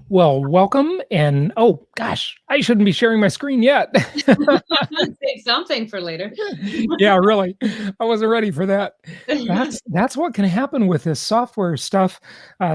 Well, welcome. And oh gosh, I shouldn't be sharing my screen yet. Save something for later. Yeah, really. I wasn't ready for that. That's what can happen with this software stuff.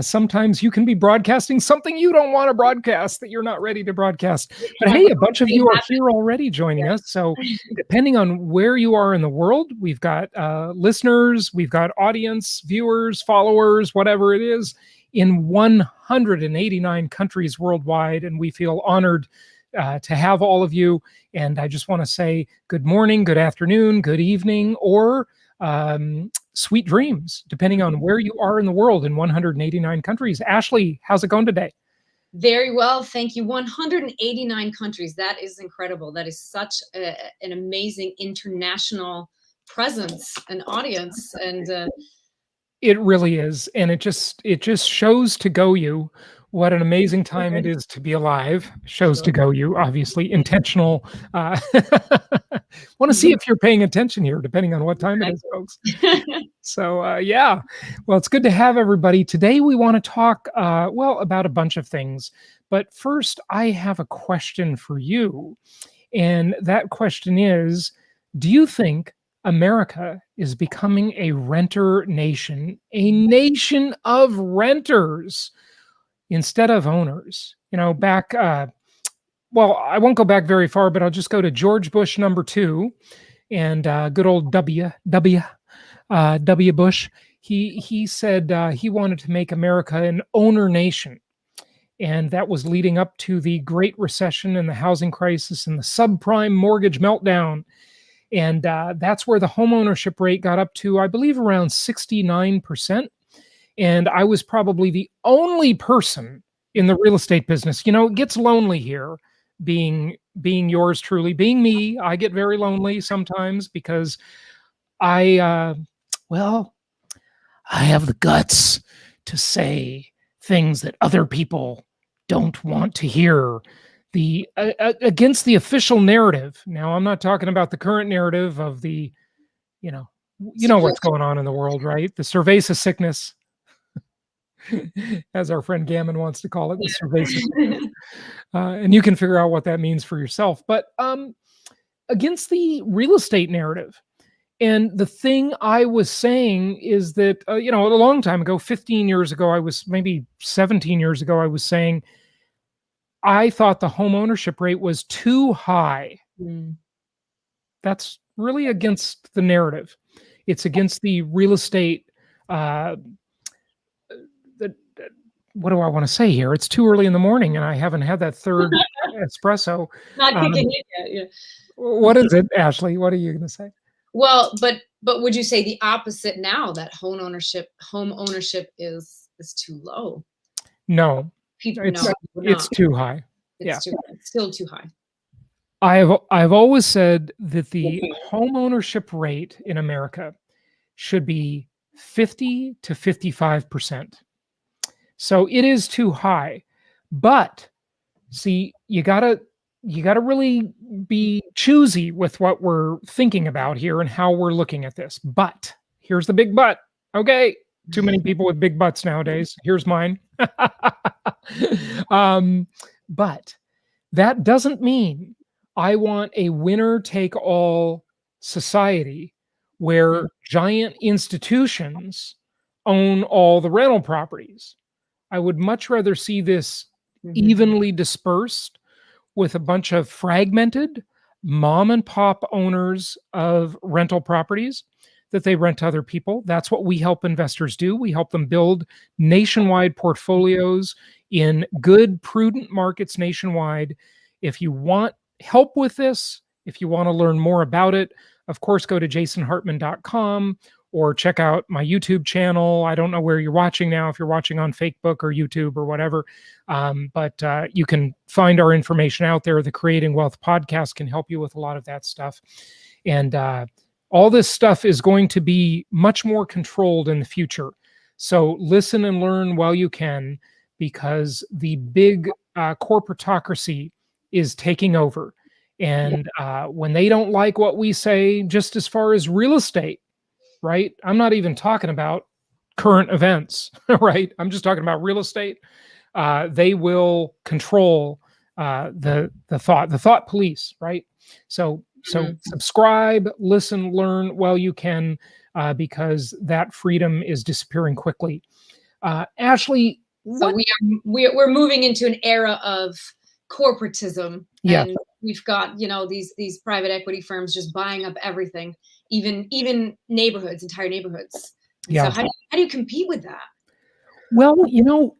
Sometimes you can be broadcasting something you don't want to broadcast that you're not ready to broadcast. But hey, a bunch of you are here already joining us. So depending on where you are in the world, we've got listeners, we've got audience, viewers, followers, whatever it is, in 189 countries worldwide. And we feel honored to have all of you. And I just want to say good morning, good afternoon, good evening, or sweet dreams, depending on where you are in the world in 189 countries. Ashley, how's it going today? Very well, thank you. 189 countries. That is incredible. That is such an amazing international presence and audience. And it really is. And it just shows to go you what an amazing time it is to be alive. Shows to go you, obviously, intentional. Want to see if you're paying attention here, depending on what time it is, folks. So, yeah, well, it's good to have everybody. Today, we want to talk, well, about a bunch of things. But first, I have a question for you. And that question is, do you think America is becoming a renter nation, a nation of renters instead of owners? You know, back, well, I won't go back very far, but I'll just go to George Bush #2 and good old W. Bush. He said he wanted to make America an owner nation. And that was leading up to the Great Recession and the housing crisis and the subprime mortgage meltdown. And that's where the homeownership rate got up to, I believe, around 69%. And I was probably the only person in the real estate business. You know, it gets lonely here, being yours truly, being me. I get very lonely sometimes because well, I have the guts to say things that other people don't want to hear. Against the official narrative. Now, I'm not talking about the current narrative of the, you know what's going on in the world, right? The cerveza sickness, as our friend Gammon wants to call it, the cerveza sickness. And you can figure out what that means for yourself. But against the real estate narrative. And the thing I was saying is that, a long time ago, 15 years ago, maybe 17 years ago, I was saying, I thought the home ownership rate was too high. That's really against the narrative. It's against the real estate. What do I want to say here? It's too early in the morning and I haven't had that third espresso. Not kicking in yet. Yeah. What is it, Ashley? What are you going to say? Well, but would you say the opposite now, that home ownership is too low? No. It's too high. It's still too high. I've always said that the home ownership rate in America should be 50 to 55%. So it is too high. But see, you gotta really be choosy with what we're thinking about here and how we're looking at this. But here's the big but. Okay. Too many people with big butts nowadays. Here's mine. But that doesn't mean I want a winner-take-all society where giant institutions own all the rental properties. I would much rather see this evenly dispersed with a bunch of fragmented mom and pop owners of rental properties that they rent to other people. That's what we help investors do. We help them build nationwide portfolios in good, prudent markets nationwide. If you want help with this, if you want to learn more about it, of course, go to jasonhartman.com or check out my YouTube channel. I don't know where you're watching now, if you're watching on Facebook or YouTube or whatever, but you can find our information out there. The Creating Wealth podcast can help you with a lot of that stuff. And all this stuff is going to be much more controlled in the future. So listen and learn while you can, because the big corporatocracy is taking over. And when they don't like what we say, just as far as real estate, right? I'm not even talking about current events, right? I'm just talking about real estate. they will control the thought police, right? So subscribe, listen, learn while you can, because that freedom is disappearing quickly. Ashley, So we're moving into an era of corporatism, yeah, and we've got, you know, these private equity firms just buying up everything, even neighborhoods, entire neighborhoods. And yeah. so how do you compete with that? Well, you know,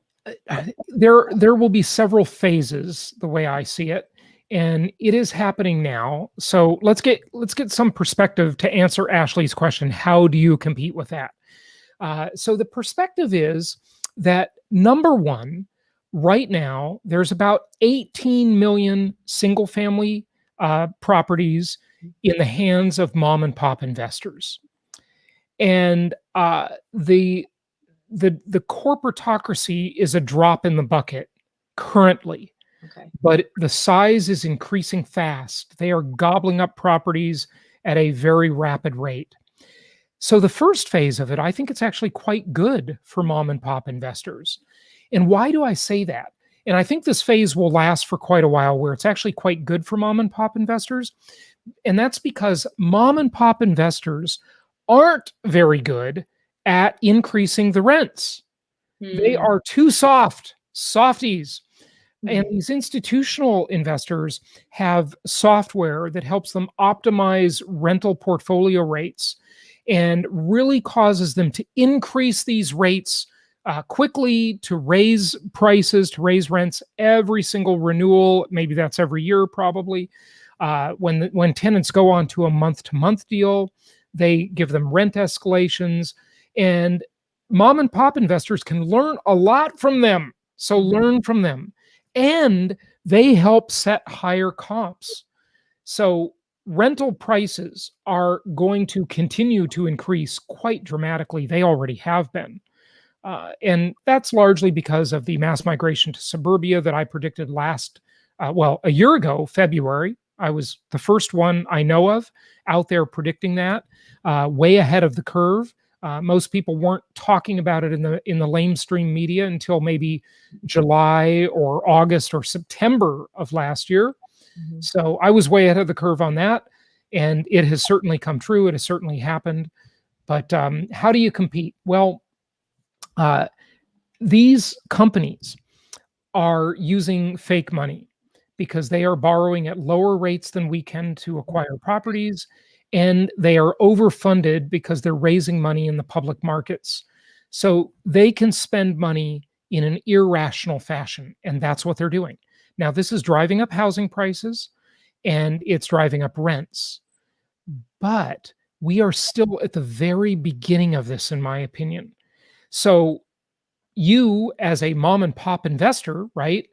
there will be several phases, the way I see it, and it is happening now. So let's get some perspective to answer Ashley's question. How do you compete with that? So the perspective is that, number one, right now there's about 18 million single family properties in the hands of mom and pop investors, and the corporatocracy is a drop in the bucket currently. Okay. But the size is increasing fast. They are gobbling up properties at a very rapid rate. So the first phase of it, I think it's actually quite good for mom and pop investors. And why do I say that? And I think this phase will last for quite a while, where it's actually quite good for mom and pop investors. And that's because mom and pop investors aren't very good at increasing the rents. They are too softies. And these institutional investors have software that helps them optimize rental portfolio rates and really causes them to increase these rates quickly, to raise prices, to raise rents every single renewal. Maybe that's every year, probably. When tenants go on to a month-to-month deal, they give them rent escalations, and mom and pop investors can learn a lot from them. So learn from them, and they help set higher comps. So rental prices are going to continue to increase quite dramatically. They already have been. And that's largely because of the mass migration to suburbia that I predicted a year ago, February. I was the first one I know of out there predicting that, way ahead of the curve. Most people weren't talking about it in the lamestream media until maybe July or August or September of last year. So I was way ahead of the curve on that, and it has certainly come true. It has certainly happened. But how do you compete? Well, these companies are using fake money because they are borrowing at lower rates than we can to acquire properties, and they are overfunded because they're raising money in the public markets. So they can spend money in an irrational fashion, and that's what they're doing. Now, this is driving up housing prices and it's driving up rents. But we are still at the very beginning of this, in my opinion. So you, as a mom and pop investor, right?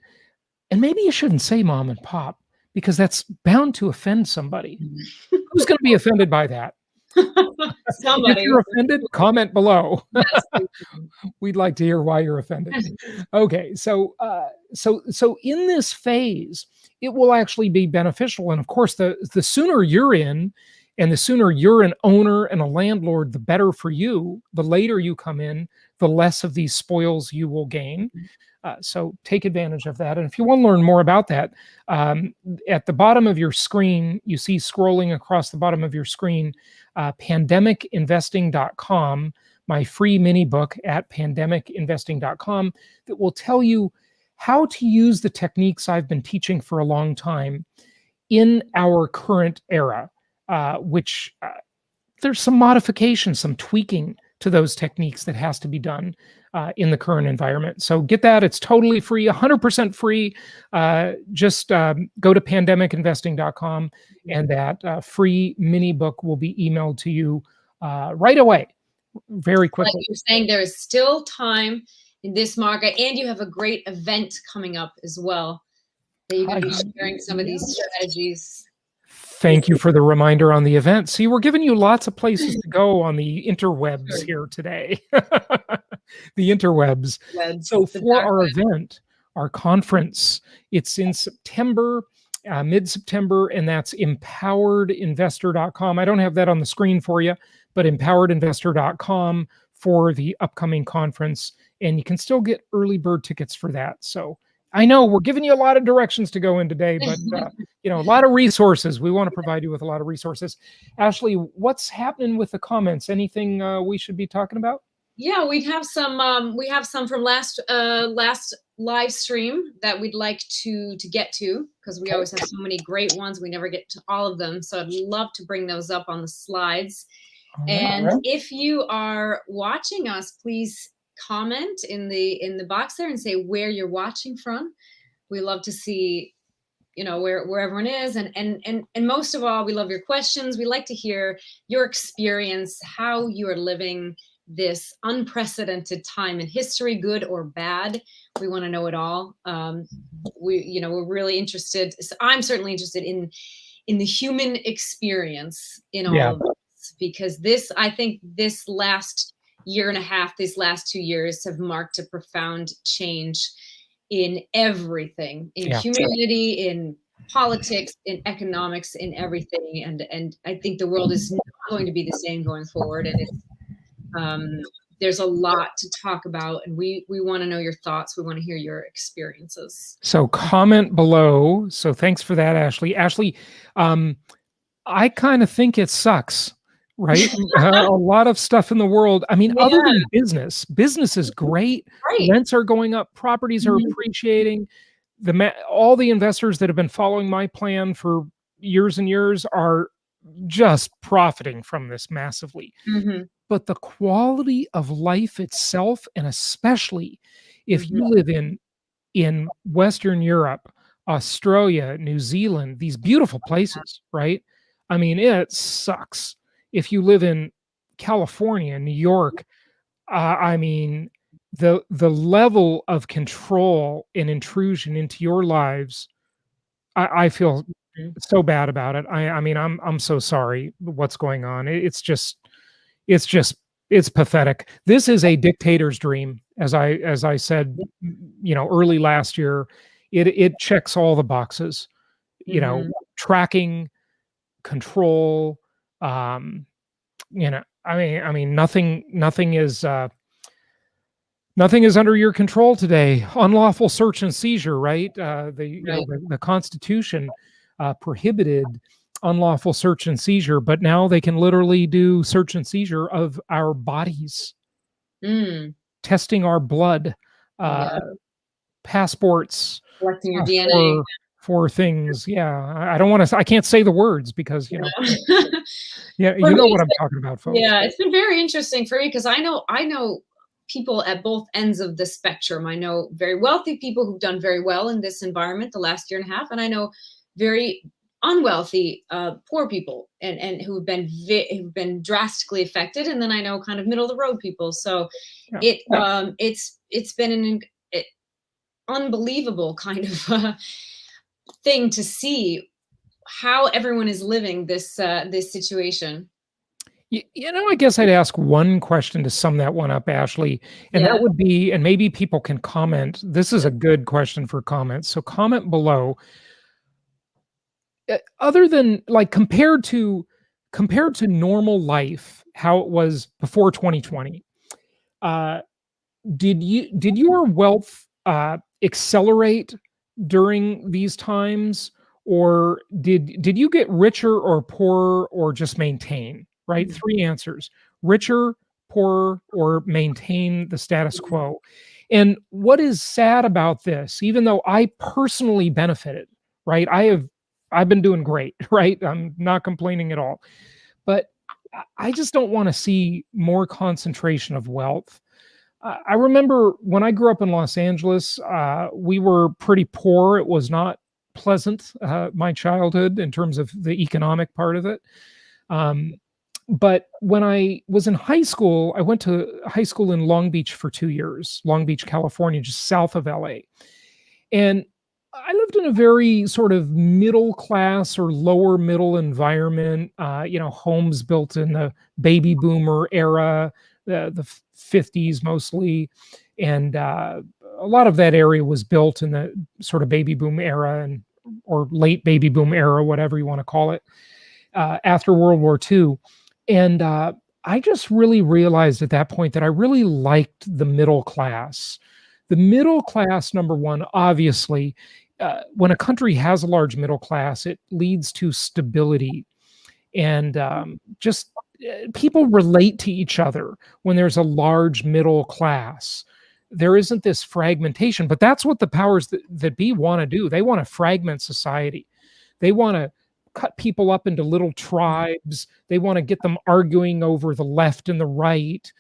And maybe you shouldn't say mom and pop, because that's bound to offend somebody. Who's going to be offended by that? If you're offended, comment below. We'd like to hear why you're offended. Okay, so in this phase, it will actually be beneficial. And of course, the sooner you're in, and the sooner you're an owner and a landlord, the better for you. The later you come in, the less of these spoils you will gain. So take advantage of that. And if you want to learn more about that, at the bottom of your screen, you see scrolling across the bottom of your screen, pandemicinvesting.com, my free mini book at pandemicinvesting.com, that will tell you how to use the techniques I've been teaching for a long time in our current era, which there's some modification, some tweaking to those techniques that has to be done in the current environment. So get that. It's totally free, 100% free. Just go to pandemicinvesting.com, and that free mini book will be emailed to you right away, very quickly. Like you're saying, there is still time in this market, and you have a great event coming up as well, that you're going to be sharing some of these strategies. Thank you for the reminder on the event. See, we're giving you lots of places to go on the interwebs here today. The interwebs. So for our event, our conference, it's in September, mid-September, and that's empoweredinvestor.com. I don't have that on the screen for you, but empoweredinvestor.com for the upcoming conference, and you can still get early bird tickets for that. So I know we're giving you a lot of directions to go in today, but a lot of resources. We want to provide you with a lot of resources. Ashley, what's happening with the comments? Anything we should be talking about? Yeah, we have some from last live stream that we'd like to get to, because we always have so many great ones. We never get to all of them. So I'd love to bring those up on the slides. And if you are watching us, please comment in the box there and say where you're watching from. We love to see, where everyone is, and most of all, we love your questions. We like to hear your experience, how you are living this unprecedented time in history, good or bad. We want to know it all. We're really interested. I'm certainly interested in the human experience in all of this, because I think this last year and a half, these last 2 years have marked a profound change in everything, in humanity, in politics, in economics, in everything. And I think the world is not going to be the same going forward. And there's a lot to talk about, and we want to know your thoughts. We want to hear your experiences. So comment below. So thanks for that, Ashley. Ashley, I kind of think it sucks, right? A lot of stuff in the world. I mean, other than business is great. Right. Rents are going up. Properties are appreciating. All the investors that have been following my plan for years and years are just profiting from this massively. But the quality of life itself, and especially if you live in Western Europe, Australia, New Zealand, these beautiful places, right? I mean, it sucks. If you live in California, New York, I mean, the level of control and intrusion into your lives, I feel so bad about it. I mean, I'm so sorry what's going on. It's pathetic. This is a dictator's dream, as I said, early last year. It checks all the boxes, tracking, control. I mean, nothing is under your control today. Unlawful search and seizure, right? The Constitution prohibited unlawful search and seizure, but now they can literally do search and seizure of our bodies, testing our blood, passports, collecting your DNA for things. I can't say the words because you know what I'm talking about, folks. Yeah, it's been very interesting for me, because I know people at both ends of the spectrum. I know very wealthy people who've done very well in this environment the last year and a half, and I know very unwealthy, poor people, and who've been drastically affected. And then I know kind of middle of the road people. So it's been an unbelievable kind of thing to see how everyone is living this situation. I guess I'd ask one question to sum that one up, Ashley, and that would be, and maybe people can comment. This is a good question for comments. So comment below. Other than compared to normal life, how it was before 2020, did your wealth accelerate during these times, or did you get richer or poorer, or just maintain? Right? 3 answers: richer, poorer, or maintain the status quo. And what is sad about this, even though I personally benefited, right? I've been doing great, right? I'm not complaining at all. But I just don't want to see more concentration of wealth. I remember when I grew up in Los Angeles, we were pretty poor. It was not pleasant, my childhood, in terms of the economic part of it. But when I was in high school, I went to high school in Long Beach for 2 years, Long Beach, California, just south of LA. And I lived in a very sort of middle class or lower middle environment, homes built in the baby boomer era, the 50s mostly. And a lot of that area was built in the sort of baby boom era, or late baby boom era, whatever you want to call it, after World War II. And I just really realized at that point that I really liked the middle class. The middle class, number one, obviously, when a country has a large middle class, it leads to stability and just people relate to each other when there's a large middle class. There isn't this fragmentation, but that's what the powers that be want to do. They want to fragment society. They want to cut people up into little tribes. They want to get them arguing over the left and the right.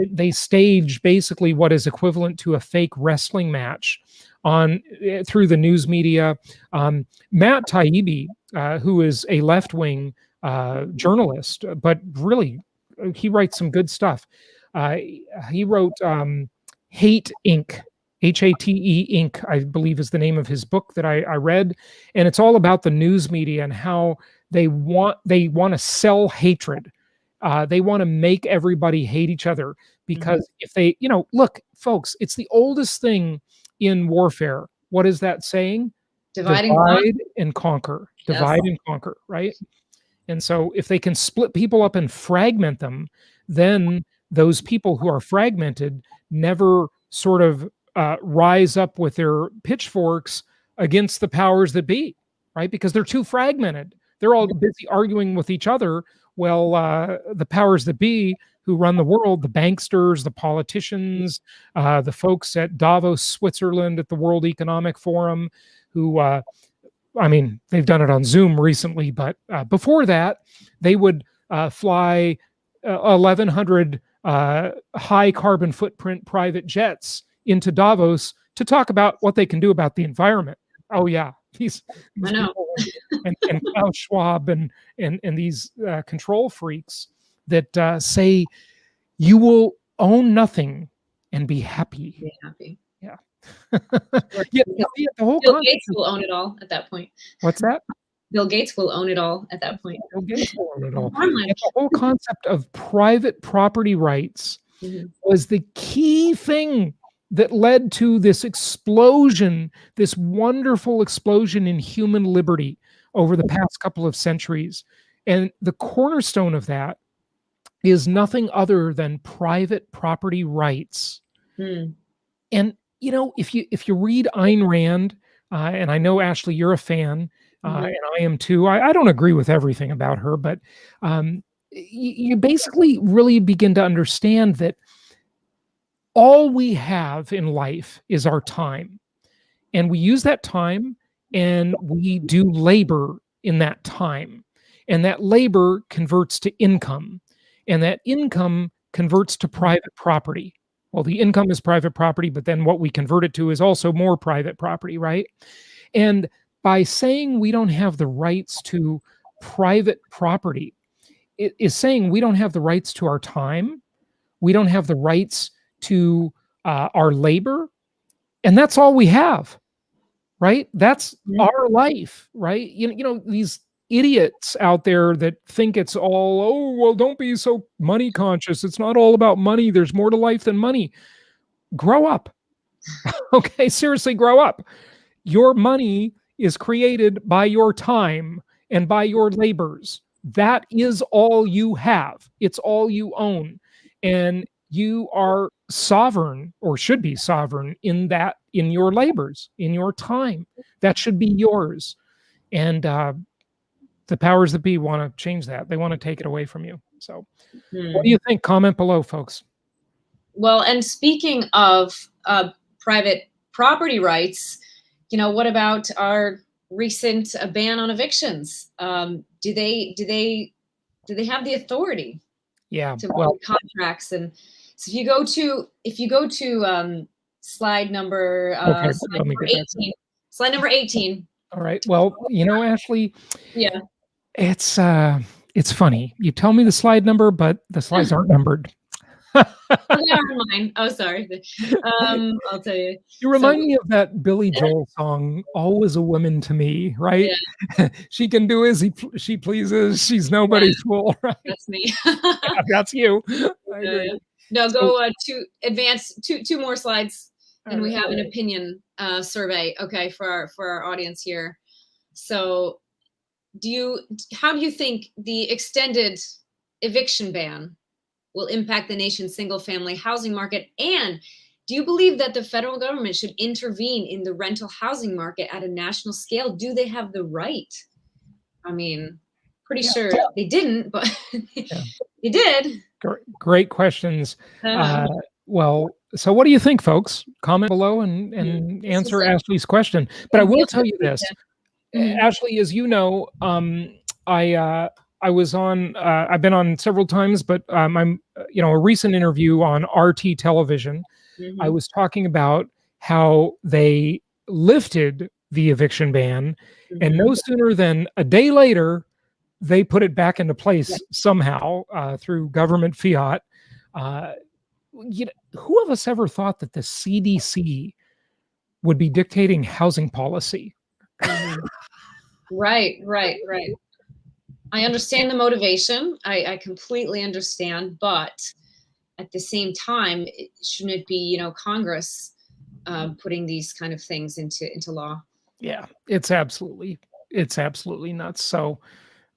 They stage basically what is equivalent to a fake wrestling match on through the news media. Matt Taibbi, who is a left wing journalist, but really he writes some good stuff. He wrote Hate Inc. Hate Inc. I believe is the name of his book that I read, and it's all about the news media and how they want to sell hatred. They want to make everybody hate each other because if they, look, folks, it's the oldest thing in warfare. What is that saying? Divide and conquer. Divide and conquer, right? And so if they can split people up and fragment them, then those people who are fragmented never sort of rise up with their pitchforks against the powers that be, right? Because they're too fragmented. They're all busy arguing with each other. Well, the powers that be who run the world, the banksters, the politicians, the folks at Davos, Switzerland at the World Economic Forum, who they've done it on Zoom recently, but before that, they would fly 1,100 high carbon footprint private jets into Davos to talk about what they can do about the environment. Oh yeah, these people and Klaus Schwab and these control freaks that say you will own nothing and be happy. Be happy. Yeah. Yeah, the whole Bill Gates will own it all at that point. What's that? Bill Gates will own it all at that point. Bill Gates will own it all. And the whole concept of private property rights was the key thing that led to this explosion, this wonderful explosion in human liberty over the past couple of centuries. And the cornerstone of that is nothing other than private property rights. And if you read Ayn Rand, and I know, Ashley, you're a fan, and I am too. I don't agree with everything about her, but you basically really begin to understand that all we have in life is our time. And we use that time and we do labor in that time. And that labor converts to income. And that income converts to private property. Well, the income is private property, but then what we convert it to is also more private property, right? And by saying we don't have the rights to private property, it is saying we don't have the rights to our time, we don't have the rights to our labor, and that's all we have, right? That's our life, right? These idiots out there that think it's all, oh, well, don't be so money conscious. It's not all about money. There's more to life than money. Grow up. Okay, seriously, grow up. Your money is created by your time and by your labors. That is all you have. It's all you own. And you are sovereign, or should be sovereign, in your labors, in your time. That should be yours. And the powers that be want to change that. They want to take it away from you. So what do you think? Comment below, folks. Well, and speaking of private property rights, what about our recent ban on evictions? Do they have the authority? Yeah, to void contracts? And so if you go to slide number number 18. Slide number 18. All right. Well, Ashley. Yeah. It's funny. You tell me the slide number, but the slides aren't numbered. They are mine. Oh, sorry. I'll tell you. You remind me of that Billy Joel song, "Always a Woman to Me," right? Yeah. She can do as she pleases. She's nobody's fool, right? That's me. Yeah, that's you. I agree. No, go to advance two more slides, and we have an opinion survey. Okay, for our audience here. So, how do you think the extended eviction ban will impact the nation's single-family housing market? And do you believe that the federal government should intervene in the rental housing market at a national scale? Do they have the right? I mean, pretty sure they didn't, but they did. Great questions. Well, so what do you think, folks? Comment below and answer Ashley's question. But I will tell you this, Ashley, as you know, I was on, I've been on several times, but I'm, a recent interview on RT television. I was talking about how they lifted the eviction ban, and no sooner than a day later, they put it back into place somehow through government fiat. Who of us ever thought that the CDC would be dictating housing policy? Right. I understand the motivation. I completely understand, but at the same time, shouldn't it be, Congress putting these kind of things into law? Yeah, it's absolutely nuts. So,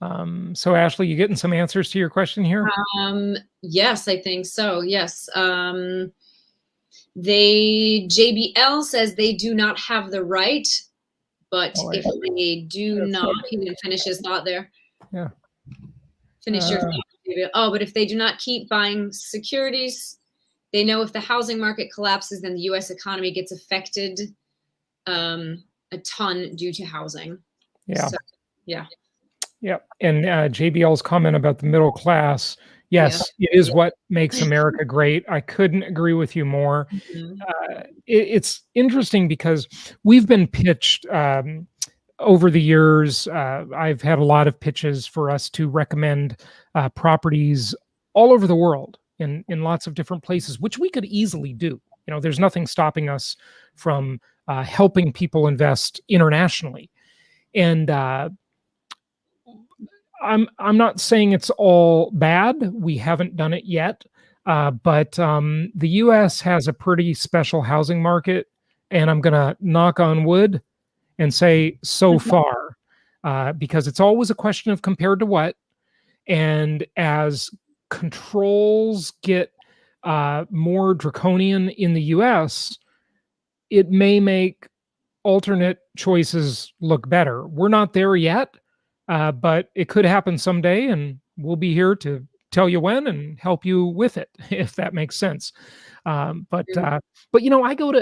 so Ashley, you getting some answers to your question here? Yes, I think so. Yes. JBL says they do not have the right, but if they do not, he didn't finish his thought there. Yeah. Finish your thought. Oh, but if they do not keep buying securities, they know if the housing market collapses, then the U.S. economy gets affected a ton due to housing. Yeah. So, yeah. Yeah. And JBL's comment about the middle class. Yes, it is what makes America great. I couldn't agree with you more. It's interesting because we've been pitched over the years. I've had a lot of pitches for us to recommend properties all over the world in lots of different places, which we could easily do. There's nothing stopping us from helping people invest internationally. And I'm not saying it's all bad. We haven't done it yet. But the U.S. has a pretty special housing market, and I'm going to knock on wood and say so far, because it's always a question of compared to what. And as controls get more draconian in the U.S., it may make alternate choices look better. We're not there yet. But it could happen someday, and we'll be here to tell you when and help you with it, if that makes sense. But I go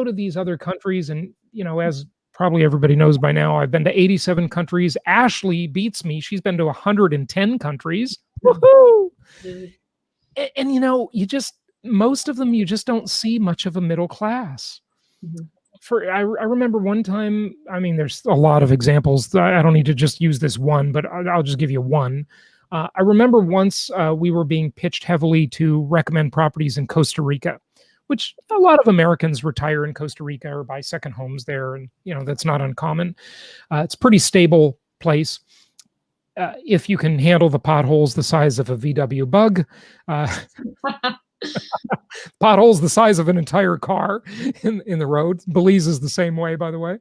to these other countries, and as probably everybody knows by now, I've been to 87 countries. Ashley beats me; she's been to 110 countries. Woohoo! And you just most of them you just don't see much of a middle class. I remember one time, there's a lot of examples. I don't need to just use this one, but I'll just give you one. I remember once we were being pitched heavily to recommend properties in Costa Rica, which a lot of Americans retire in Costa Rica or buy second homes there. And, that's not uncommon. It's a pretty stable place. If you can handle the potholes the size of a VW Bug, potholes the size of an entire car in the road. Belize is the same way, by the way.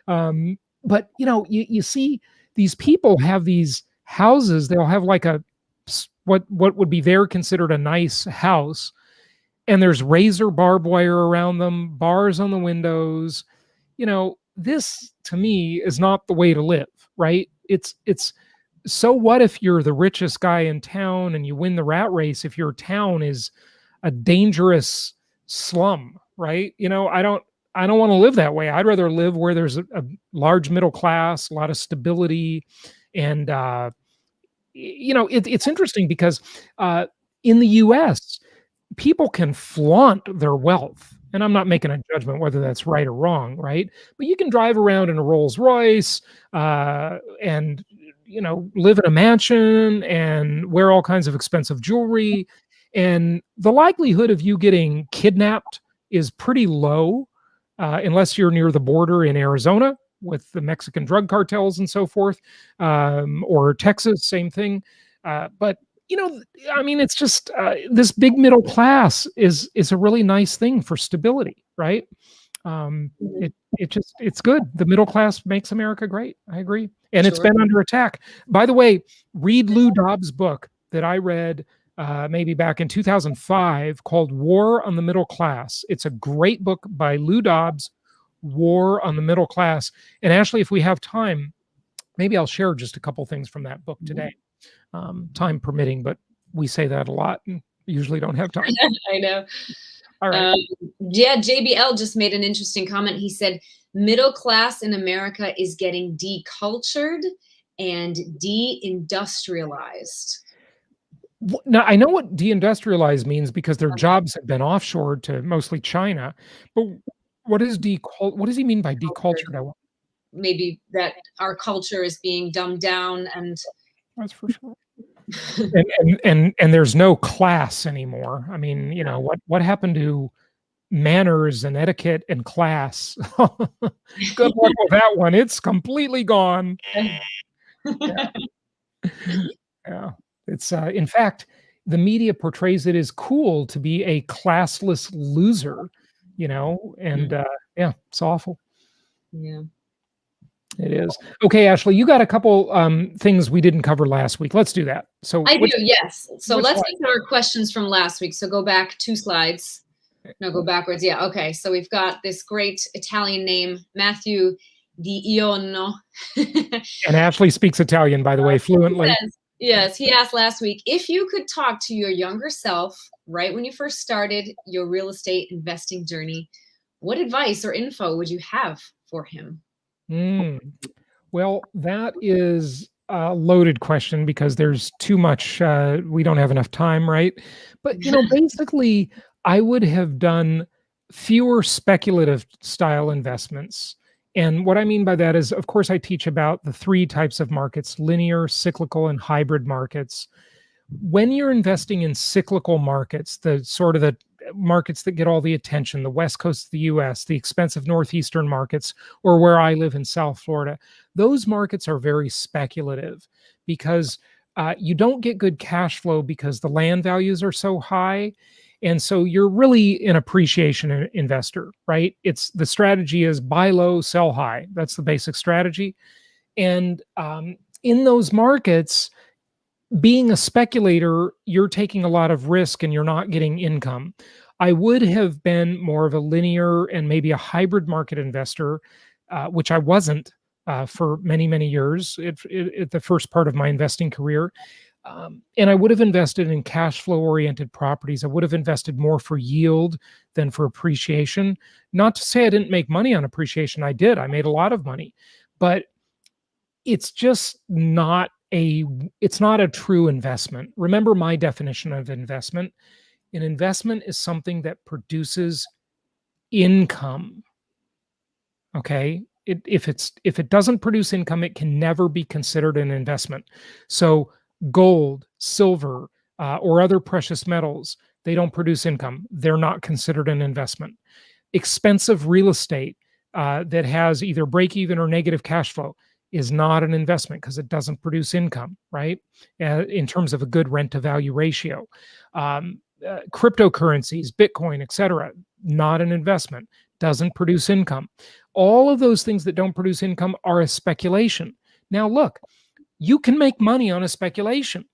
But you see these people have these houses. They'll have like what would be there considered a nice house, and there's razor barbed wire around them, bars on the windows. This to me is not the way to live, right? It's so what if you're the richest guy in town and you win the rat race if your town is a dangerous slum, right? I don't want to live that way. I'd rather live where there's a large middle class, a lot of stability. And, it's interesting because in the US, people can flaunt their wealth. And I'm not making a judgment whether that's right or wrong, right? But you can drive around in a Rolls Royce and, live in a mansion and wear all kinds of expensive jewelry. And the likelihood of you getting kidnapped is pretty low, unless you're near the border in Arizona with the Mexican drug cartels and so forth, or Texas, same thing. But it's just this big middle class is a really nice thing for stability, right? It's good. The middle class makes America great. I agree, and it's been under attack. By the way, read Lou Dobbs' book, that I read maybe back in 2005 called War on the Middle Class. It's a great book by Lou Dobbs, War on the Middle Class. And Ashley, if we have time, maybe I'll share just a couple things from that book today, time permitting, but we say that a lot and usually don't have time. I know. All right. Yeah, JBL just made an interesting comment. He said, middle class in America is getting decultured and deindustrialized. Now, I know what deindustrialized means because their jobs have been offshored to mostly China, but what does he mean by decultured? Maybe that our culture is being dumbed down, and that's for sure. and there's no class anymore. I mean, you know, what happened to manners and etiquette and class? Good luck with that one. It's completely gone. Yeah. Yeah. It's in fact, the media portrays it as cool to be a classless loser, you know, and yeah, it's awful. Yeah. It is. Okay, Ashley, you got a couple things we didn't cover last week. Let's do that. So I do, yes. So let's slide? get to our questions from last week. So go back 2 slides. No, go backwards. Yeah. Okay. So we've got this great Italian name, Matthew Di Ionno. And Ashley speaks Italian, by the way, fluently. Yes, he asked last week, if you could talk to your younger self right when you first started your real estate investing journey, what advice or info would you have for him? Well, that is a loaded question because there's too much. We don't have enough time, right? But, you know, basically, I would have done fewer speculative style investments. And what I mean by that is, of course, I teach about the 3 types of markets: linear, cyclical, and hybrid markets. When you're investing in cyclical markets, the sort of the markets that get all the attention, the West Coast of the US, the expensive Northeastern markets, or where I live in South Florida, those markets are very speculative because you don't get good cash flow because the land values are so high. And so you're really an appreciation investor, right? It's the strategy is buy low, sell high. That's the basic strategy. And in those markets, being a speculator, you're taking a lot of risk and you're not getting income. I would have been more of a linear and maybe a hybrid market investor, which I wasn't for many, many years at the first part of my investing career. And I would have invested in cash flow oriented properties. I would have invested more for yield than for appreciation. Not to say I didn't make money on appreciation. I did. I made a lot of money, but it's just not it's not a true investment. Remember my definition of investment. An investment is something that produces income. Okay. If it doesn't produce income, it can never be considered an investment. So gold, silver, or other precious metals, they don't produce income. They're not considered an investment. Expensive real estate that has either break even or negative cash flow is not an investment because it doesn't produce income, right? In terms of a good rent to value ratio. Cryptocurrencies, Bitcoin, etc., not an investment, doesn't produce income. All of those things that don't produce income are a speculation. Now, look, you can make money on a speculation,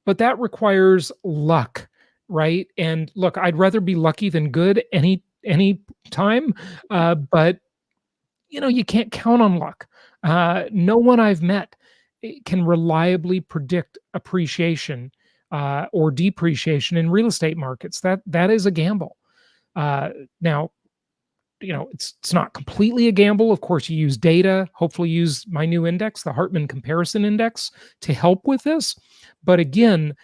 but that requires luck, right? And look, I'd rather be lucky than good any time, but you know, you can't count on luck. No one I've met can reliably predict appreciation or depreciation in real estate markets. That is a gamble. Now, you know, it's not completely a gamble. Of course, you use data, hopefully use my new index, the Hartman Comparison Index, to help with this. But again,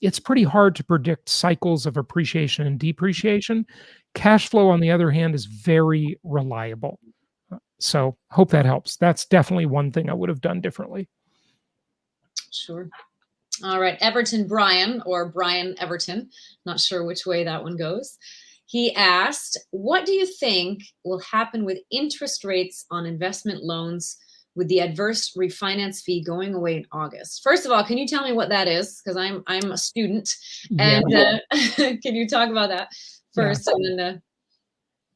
it's pretty hard to predict cycles of appreciation and depreciation. Cash flow, on the other hand, is very reliable. So hope that helps. That's definitely one thing I would have done differently. Sure. All right. Everton Brian, or Brian Everton, not sure which way that one goes. He asked, what do you think will happen with interest rates on investment loans with the adverse refinance fee going away in August? First of all, can you tell me what that is? Because I'm a student. And can you talk about that first? And then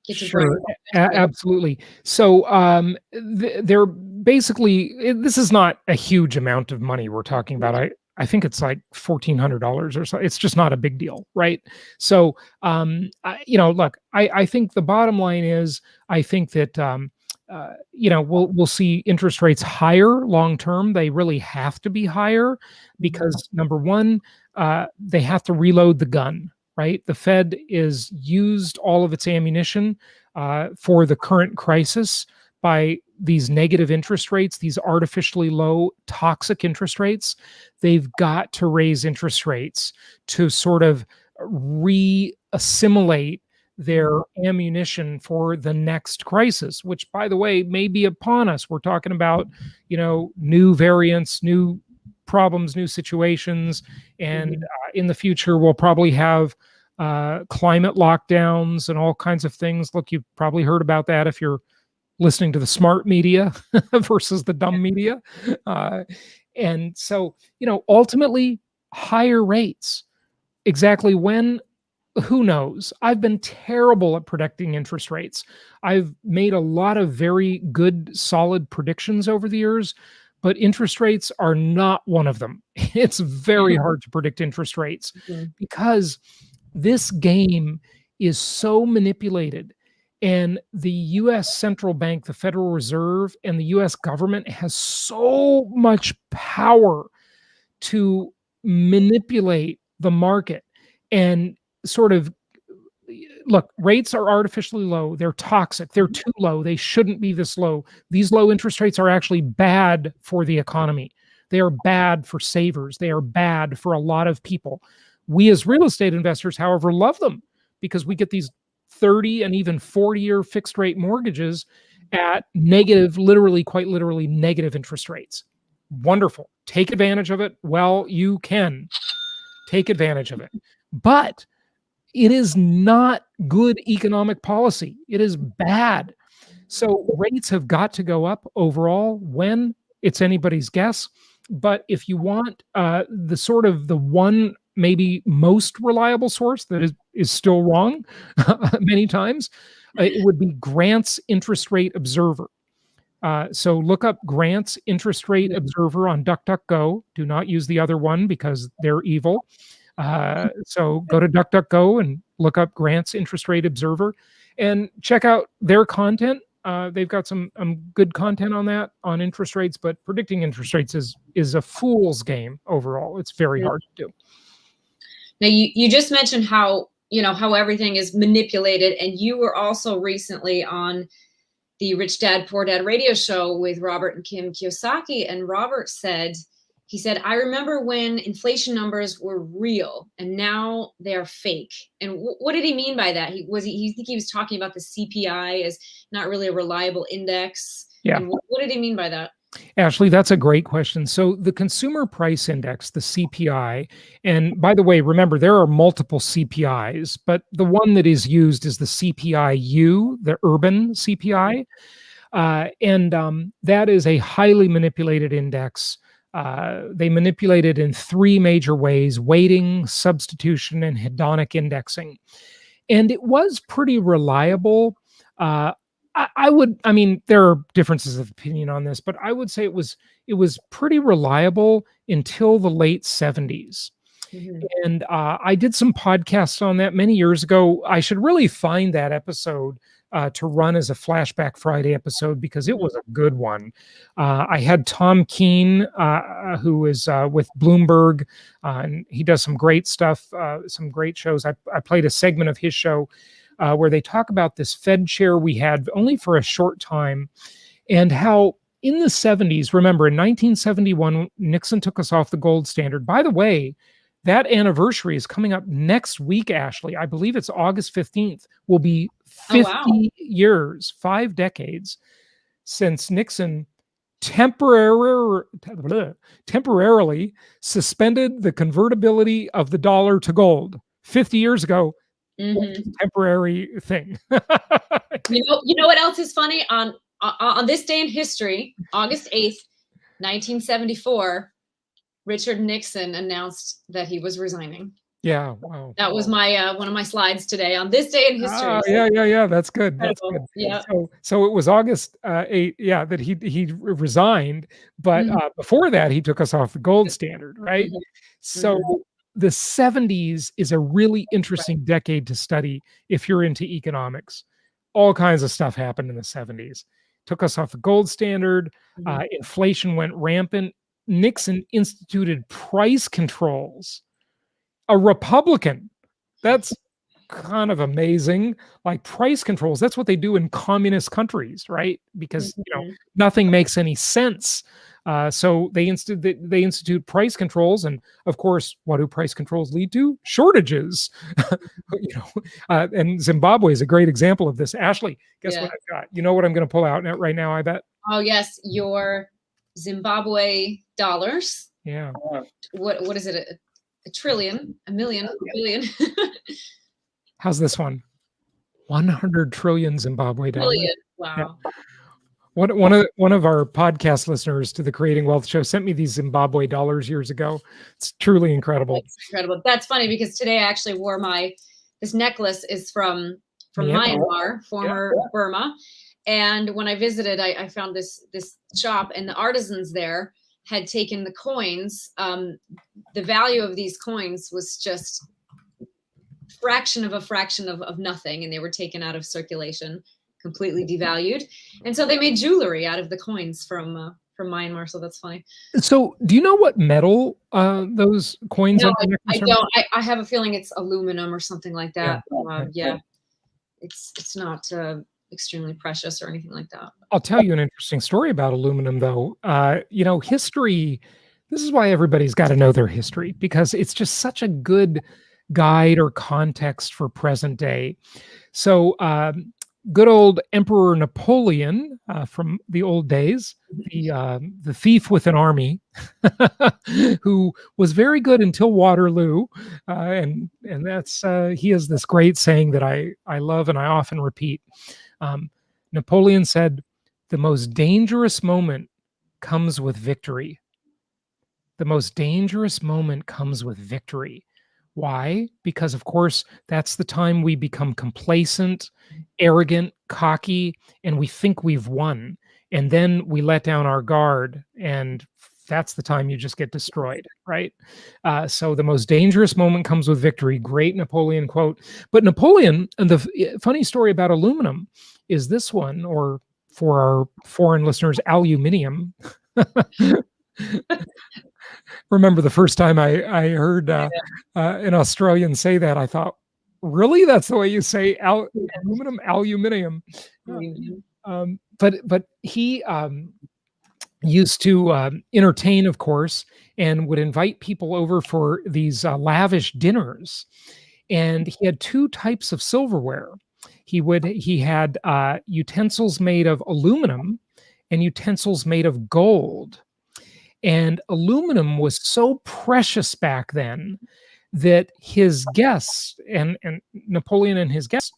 Sure, absolutely. So they're basically, this is not a huge amount of money we're talking about. I think it's like $1,400 or so. It's just not a big deal, right? So, look, I think the bottom line is, I think that we'll see interest rates higher long term. They really have to be higher because number one, they have to reload the gun, right? The Fed is used all of its ammunition for the current crisis by these negative interest rates, these artificially low, toxic interest rates. They've got to raise interest rates to sort of re-assimilate their ammunition for the next crisis, which, by the way, may be upon us. We're talking about, new variants, new problems, new situations, and in the future, we'll probably have climate lockdowns and all kinds of things. Look, you've probably heard about that if you're listening to the smart media versus the dumb media. And so, ultimately, higher rates. Exactly when, who knows? I've been terrible at predicting interest rates. I've made a lot of very good, solid predictions over the years, but interest rates are not one of them. It's very hard to predict interest rates because this game is so manipulated. And the US central bank, the Federal Reserve, and the US government has so much power to manipulate the market and sort of look, rates are artificially low. They're toxic. They're too low. They shouldn't be this low. These low interest rates are actually bad for the economy. They are bad for savers. They are bad for a lot of people. We as real estate investors, however, love them because we get these 30 and even 40-year fixed rate mortgages at negative, literally, quite literally negative interest rates. Wonderful. Take advantage of it. Well, you can take advantage of it. But it is not good economic policy. It is bad. So rates have got to go up overall. When? It's anybody's guess. But if you want the one maybe most reliable source that is still wrong many times, it would be Grant's Interest Rate Observer. So look up Grant's Interest Rate Observer on DuckDuckGo. Do not use the other one because they're evil. So go to DuckDuckGo and look up Grant's Interest Rate Observer and check out their content. They've got some good content on that, on interest rates, but predicting interest rates is a fool's game overall. It's very hard to do. Now, you just mentioned how everything is manipulated, and you were also recently on the Rich Dad, Poor Dad radio show with Robert and Kim Kiyosaki, and Robert said, I remember when inflation numbers were real and now they're fake. And what did he mean by that? He think he was talking about the CPI as not really a reliable index. Yeah. And what did he mean by that? Ashley, that's a great question. So the Consumer Price Index, the CPI, and by the way, remember, there are multiple CPIs, but the one that is used is the CPI-U, the urban CPI. And that is a highly manipulated index. They manipulate it in three major ways: weighting, substitution, and hedonic indexing. And it was pretty reliable. There are differences of opinion on this, but I would say it was pretty reliable until the late 70s. And I did some podcasts on that many years ago. I should really find that episode to run as a Flashback Friday episode because it was a good one. I had Tom Keene, who is with Bloomberg, and he does some great stuff, some great shows. I played a segment of his show where they talk about this Fed chair we had only for a short time, and how in the 70s, remember in 1971, Nixon took us off the gold standard. By the way, that anniversary is coming up next week, Ashley. I believe it's August 15th. Will be 50 years, 5 decades since Nixon temporarily suspended the convertibility of the dollar to gold. 50 years ago. Temporary thing. You know what else is funny? On this day in history, August 8th, 1974, Richard Nixon announced that he was resigning. Yeah. Wow. That was my one of my slides today on this day in history. Ah, So yeah. That's good. That's incredible. good. Yeah. So it was August 8th, yeah, that he resigned, but Mhm, before that he took us off the gold standard, right? mhm, So mhm. the 70s is a really Right. interesting decade to study if you're into economics. All kinds of stuff happened in the 70s. Took us off the gold standard. Mhm. Inflation went rampant. Nixon instituted price controls. A Republican. That's kind of amazing. Like price controls, that's what they do in communist countries, right? Because Mhm. nothing makes any sense. So they institute price controls, and of course, what do price controls lead to? Shortages. you know, and Zimbabwe is a great example of this. Ashley, guess Yeah. what I've got? You know what I'm going to pull out right now? I bet. Oh yes, your Zimbabwe dollars. Yeah. What is it? A trillion, a million, a billion, How's this one? 100 trillion Zimbabwe dollars. billion. Yeah. Wow. One of our podcast listeners to the Creating Wealth show sent me these Zimbabwe dollars years ago. It's truly incredible. That's incredible. That's funny because today I actually wore this necklace is from Myanmar. Myanmar, former Burma. And when I visited, I found this shop, and the artisans there had taken the coins. The value of these coins was just fraction of a fraction of nothing, and they were taken out of circulation, completely devalued. And so they made jewelry out of the coins from Myanmar. So that's funny. So, do you know what metal those coins No, on the I necklace are? don't. I have a feeling it's aluminum or something like that. Yeah. Yeah, it's not extremely precious or anything like that. I'll tell you an interesting story about aluminum, though. History. This is why everybody's got to know their history, because it's just such a good guide or context for present day. So, good old Emperor Napoleon from the old days, the thief with an army, who was very good until Waterloo, and that's he has this great saying that I love and I often repeat. Um, Napoleon said, "The most dangerous moment comes with victory. The most dangerous moment comes with victory." Why? Because, of course, that's the time we become complacent, arrogant, cocky, and we think we've won. And then we let down our guard, and that's the time you just get destroyed, right? So the most dangerous moment comes with victory. Great Napoleon quote. But Napoleon, and the funny story about aluminum is this one, or for our foreign listeners, aluminium. Remember the first time I heard an Australian say that, I thought, really? That's the way you say aluminum, aluminium? But he used to entertain, of course, and would invite people over for these lavish dinners. And he had two types of silverware. He had utensils made of aluminum and utensils made of gold. And aluminum was so precious back then that his guests and Napoleon and his guests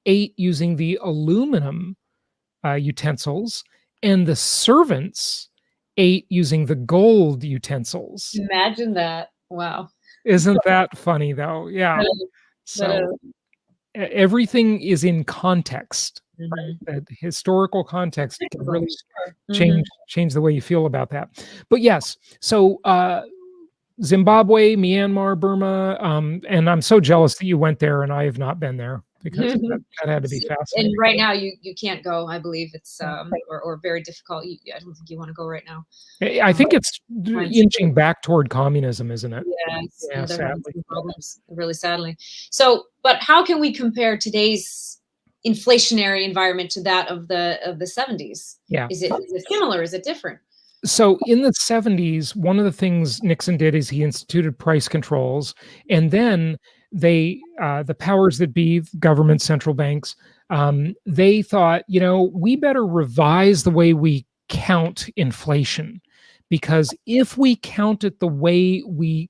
ate using the aluminum utensils, and the servants ate using the gold utensils. Imagine that. Wow. Isn't that funny, though? Yeah. So everything is in context. Right? That historical context can really change the way you feel about that. But yes, so Zimbabwe, Myanmar, Burma, and I'm so jealous that you went there and I have not been there, because that had to be fascinating. And right now you can't go. I believe it's or very difficult. I don't think you want to go right now. I think it's inching back toward communism, isn't it? Yes, Yeah, they're having sadly. some problems, really sadly. So, but how can we compare today's inflationary environment to that of the 70s? Yeah. Is it similar? Is it different? So in the 70s, one of the things Nixon did is he instituted price controls, and then the powers that be, government, central banks, they thought, we better revise the way we count inflation, because if we count it the way we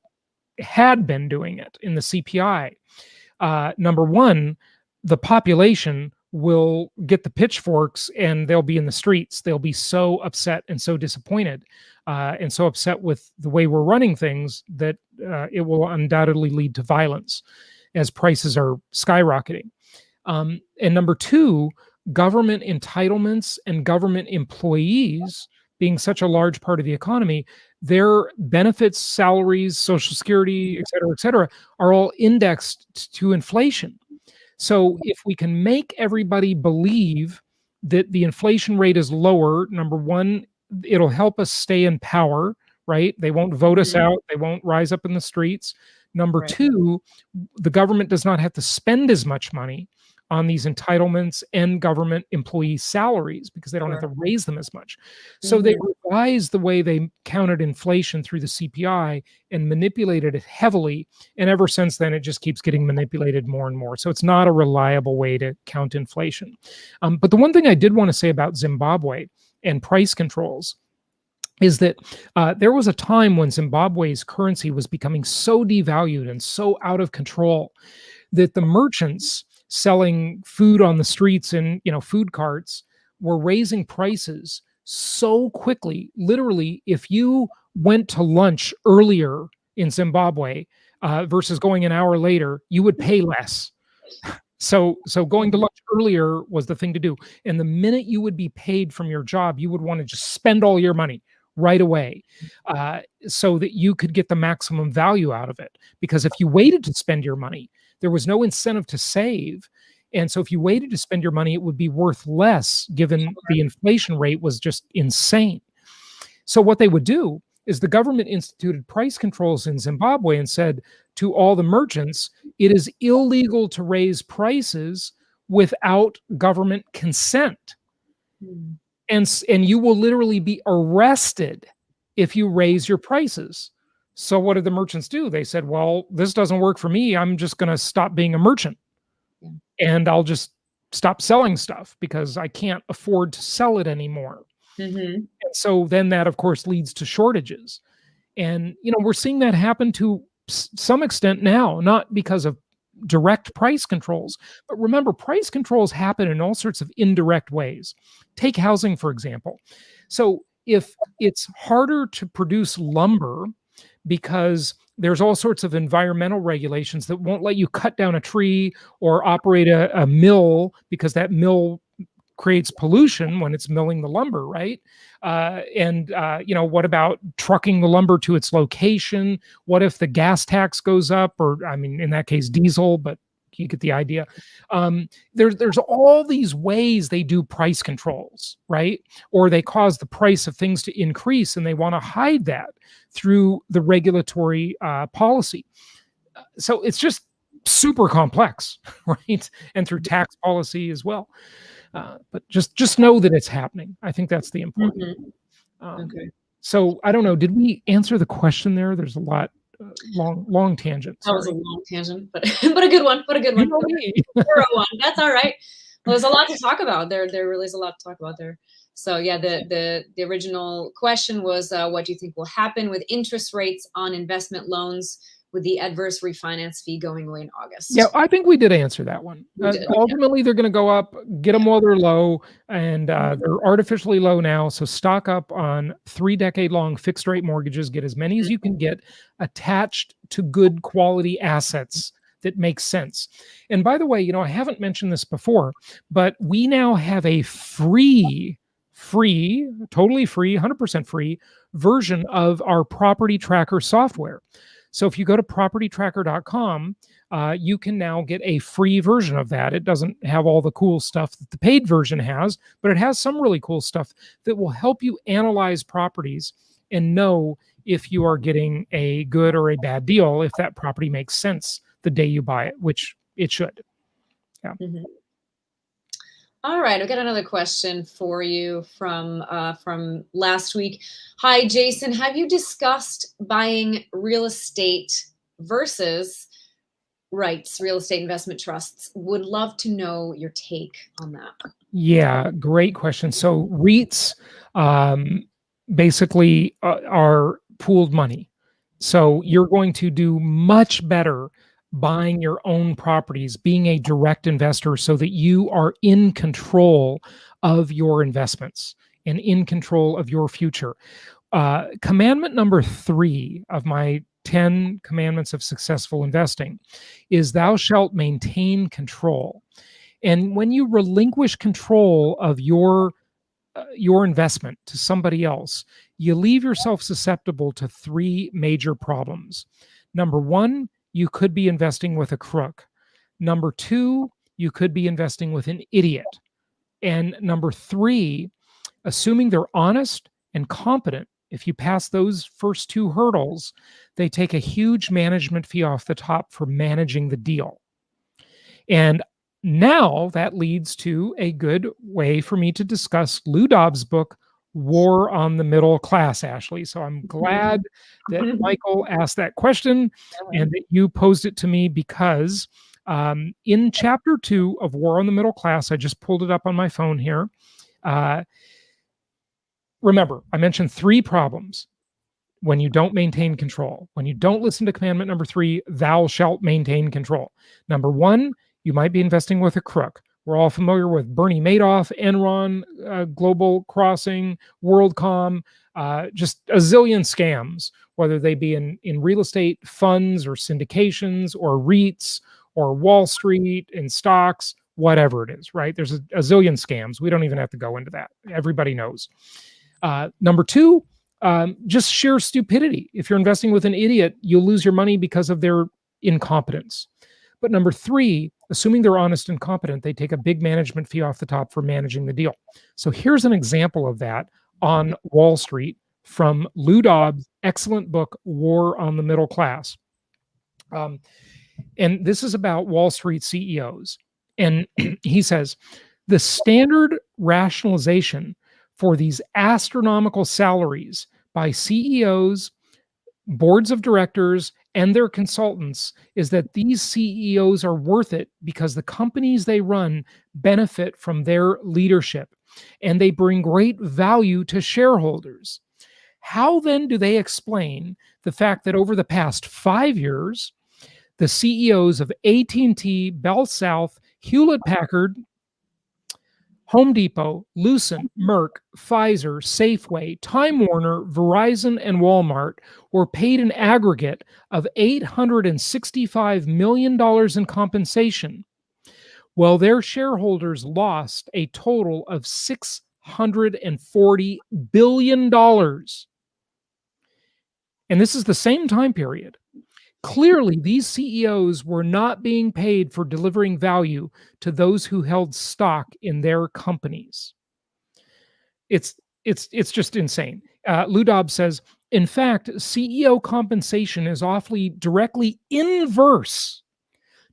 had been doing it in the CPI, number one, the population will get the pitchforks and they'll be in the streets. They'll be so upset and so disappointed and so upset with the way we're running things that it will undoubtedly lead to violence as prices are skyrocketing. And number two, government entitlements and government employees being such a large part of the economy, their benefits, salaries, Social Security, et cetera, are all indexed to inflation. So if we can make everybody believe that the inflation rate is lower, number one, it'll help us stay in power, right? They won't vote us out. They won't rise up in the streets. Number two, the government does not have to spend as much money on these entitlements and government employee salaries because they don't have to raise them as much. So they revised the way they counted inflation through the CPI and manipulated it heavily. And ever since then, it just keeps getting manipulated more and more. So it's not a reliable way to count inflation. But the one thing I did want to say about Zimbabwe and price controls is that there was a time when Zimbabwe's currency was becoming so devalued and so out of control that the merchants selling food on the streets and food carts were raising prices so quickly. Literally, if you went to lunch earlier in Zimbabwe versus going an hour later, you would pay less. So going to lunch earlier was the thing to do. And the minute you would be paid from your job, you would want to just spend all your money right away so that you could get the maximum value out of it. Because if you waited to spend your money, there was no incentive to save. And so if you waited to spend your money, it would be worth less given the inflation rate was just insane. So what they would do is the government instituted price controls in Zimbabwe and said to all the merchants, it is illegal to raise prices without government consent. And you will literally be arrested if you raise your prices. So what did the merchants do? They said, well, this doesn't work for me. I'm just going to stop being a merchant and I'll just stop selling stuff because I can't afford to sell it anymore. And so then that, of course, leads to shortages. And, we're seeing that happen to some extent now, not because of direct price controls, but remember, price controls happen in all sorts of indirect ways. Take housing, for example. So if it's harder to produce lumber because there's all sorts of environmental regulations that won't let you cut down a tree or operate a mill because that mill creates pollution when it's milling the lumber, right? What about trucking the lumber to its location? What if the gas tax goes up, or in that case, diesel, but you get the idea. There's all these ways they do price controls, right? Or they cause the price of things to increase and they want to hide that through the regulatory policy. So it's just super complex, right? And through tax policy as well. But just know that it's happening. I think that's the important. Okay. So I don't know. Did we answer the question there? There's a lot long tangent. That was a long tangent, but a good one. But a good one. Thorough one. That's all right. Well, there's a lot to talk about. There really is a lot to talk about there. So yeah, the original question was, what do you think will happen with interest rates on investment loans with the adverse refinance fee going away in August? Yeah, I think we did answer that one. Ultimately, they're going to go up, get them while they're low, and they're artificially low now. So stock up on 3-decade-long fixed rate mortgages. Get as many as you can get attached to good quality assets that make sense. And by the way, I haven't mentioned this before, but we now have a free, totally free, 100% free version of our property tracker software. So if you go to propertytracker.com, you can now get a free version of that. It doesn't have all the cool stuff that the paid version has, but it has some really cool stuff that will help you analyze properties and know if you are getting a good or a bad deal, if that property makes sense the day you buy it, which it should. Yeah. All right, I've got another question for you from last week. Hi, Jason. Have you discussed buying real estate versus REITs, real estate investment trusts? Would love to know your take on that. Yeah, great question. So REITs basically are pooled money. So you're going to do much better buying your own properties, being a direct investor so that you are in control of your investments and in control of your future. Commandment number 3 of my 10 commandments of successful investing is thou shalt maintain control. And when you relinquish control of your investment to somebody else, you leave yourself susceptible to 3 major problems. Number 1, you could be investing with a crook. Number 2, you could be investing with an idiot. And number 3, assuming they're honest and competent, if you pass those first 2 hurdles, they take a huge management fee off the top for managing the deal. And now that leads to a good way for me to discuss Lou Dobbs' book, War on the Middle Class, Ashley. So I'm glad that Michael asked that question and that you posed it to me, because in chapter 2 of War on the Middle Class, I just pulled it up on my phone here. Remember, I mentioned 3 problems when you don't maintain control. When you don't listen to commandment number 3, thou shalt maintain control. Number 1, you might be investing with a crook. We're all familiar with Bernie Madoff, Enron, Global Crossing, WorldCom, just a zillion scams, whether they be in real estate funds or syndications or REITs or Wall Street and stocks, whatever it is, right? There's a zillion scams. We don't even have to go into that. Everybody knows. Number 2, just sheer stupidity. If you're investing with an idiot, you'll lose your money because of their incompetence. But number 3, assuming they're honest and competent, they take a big management fee off the top for managing the deal. So here's an example of that on Wall Street from Lou Dobbs' excellent book, War on the Middle Class. And this is about Wall Street CEOs. And he says, the standard rationalization for these astronomical salaries by CEOs, boards of directors, and their consultants is that these CEOs are worth it because the companies they run benefit from their leadership and they bring great value to shareholders. How then do they explain the fact that over the past 5 years, the CEOs of AT&T, Bell South, Hewlett-Packard, Home Depot, Lucent, Merck, Pfizer, Safeway, Time Warner, Verizon, and Walmart were paid an aggregate of $865 million in compensation, while their shareholders lost a total of $640 billion? And this is the same time period. Clearly, these CEOs were not being paid for delivering value to those who held stock in their companies. It's just insane. Lou Dobbs says, in fact, CEO compensation is awfully directly inverse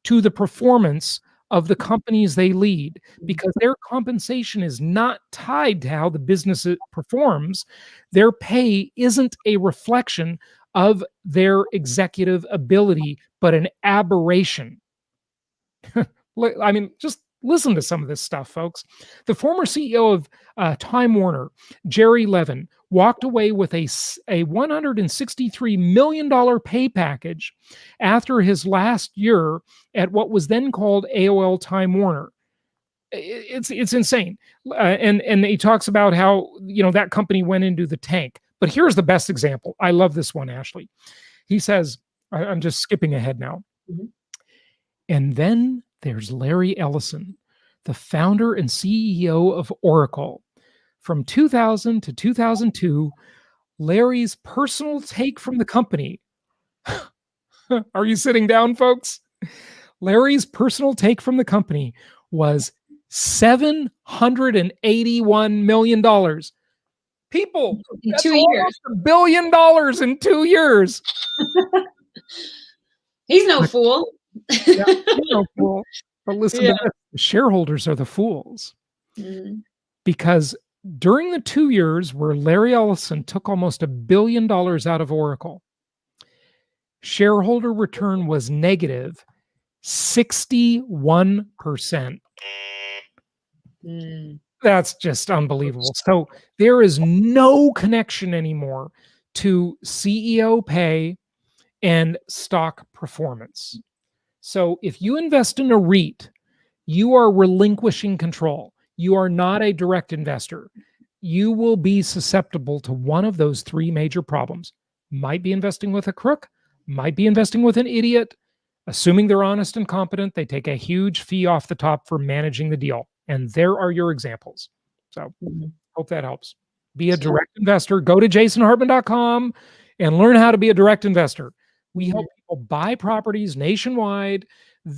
to the performance of the companies they lead, because their compensation is not tied to how the business performs. Their pay isn't a reflection of their executive ability, but an aberration. I mean, just listen to some of this stuff, folks. The former CEO of Time Warner, Jerry Levin, walked away with a $163 million pay package after his last year at what was then called AOL Time Warner. It's insane. And he talks about how, that company went into the tank. But here's the best example. I love this one, Ashley. He says, I'm just skipping ahead now. Mm-hmm. And then there's Larry Ellison, the founder and CEO of Oracle. From 2000 to 2002, Larry's personal take from the company. Are you sitting down, folks? Larry's personal take from the company was $781 million. People, in 2 years. $1 billion in 2 years. He's no fool. Yeah, he's no fool. But listen to this. The shareholders are the fools. Mm. Because during the 2 years where Larry Ellison took almost $1 billion out of Oracle, shareholder return was negative 61%. Mm. That's just unbelievable. So there is no connection anymore to CEO pay and stock performance. So if you invest in a REIT, you are relinquishing control. You are not a direct investor. You will be susceptible to one of those three major problems. Might be investing with a crook, might be investing with an idiot. Assuming they're honest and competent, they take a huge fee off the top for managing the deal. And there are your examples. So hope that helps. Be a direct investor. Go to jasonhartman.com and learn how to be a direct investor. We help people buy properties nationwide.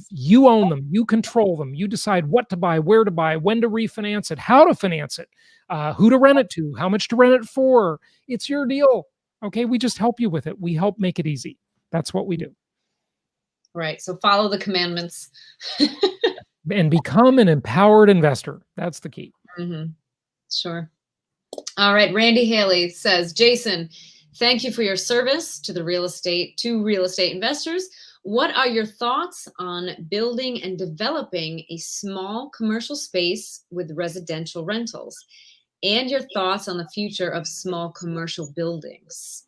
You own them. You control them. You decide what to buy, where to buy, when to refinance it, how to finance it, who to rent it to, how much to rent it for. It's your deal. Okay. We just help you with it. We help make it easy. That's what we do. Right. So follow the commandments. And become an empowered investor. That's the key. Sure. All right. Randy Haley says, Jason, thank you for your service to real estate investors. What are your thoughts on building and developing a small commercial space with residential rentals? And your thoughts on the future of small commercial buildings?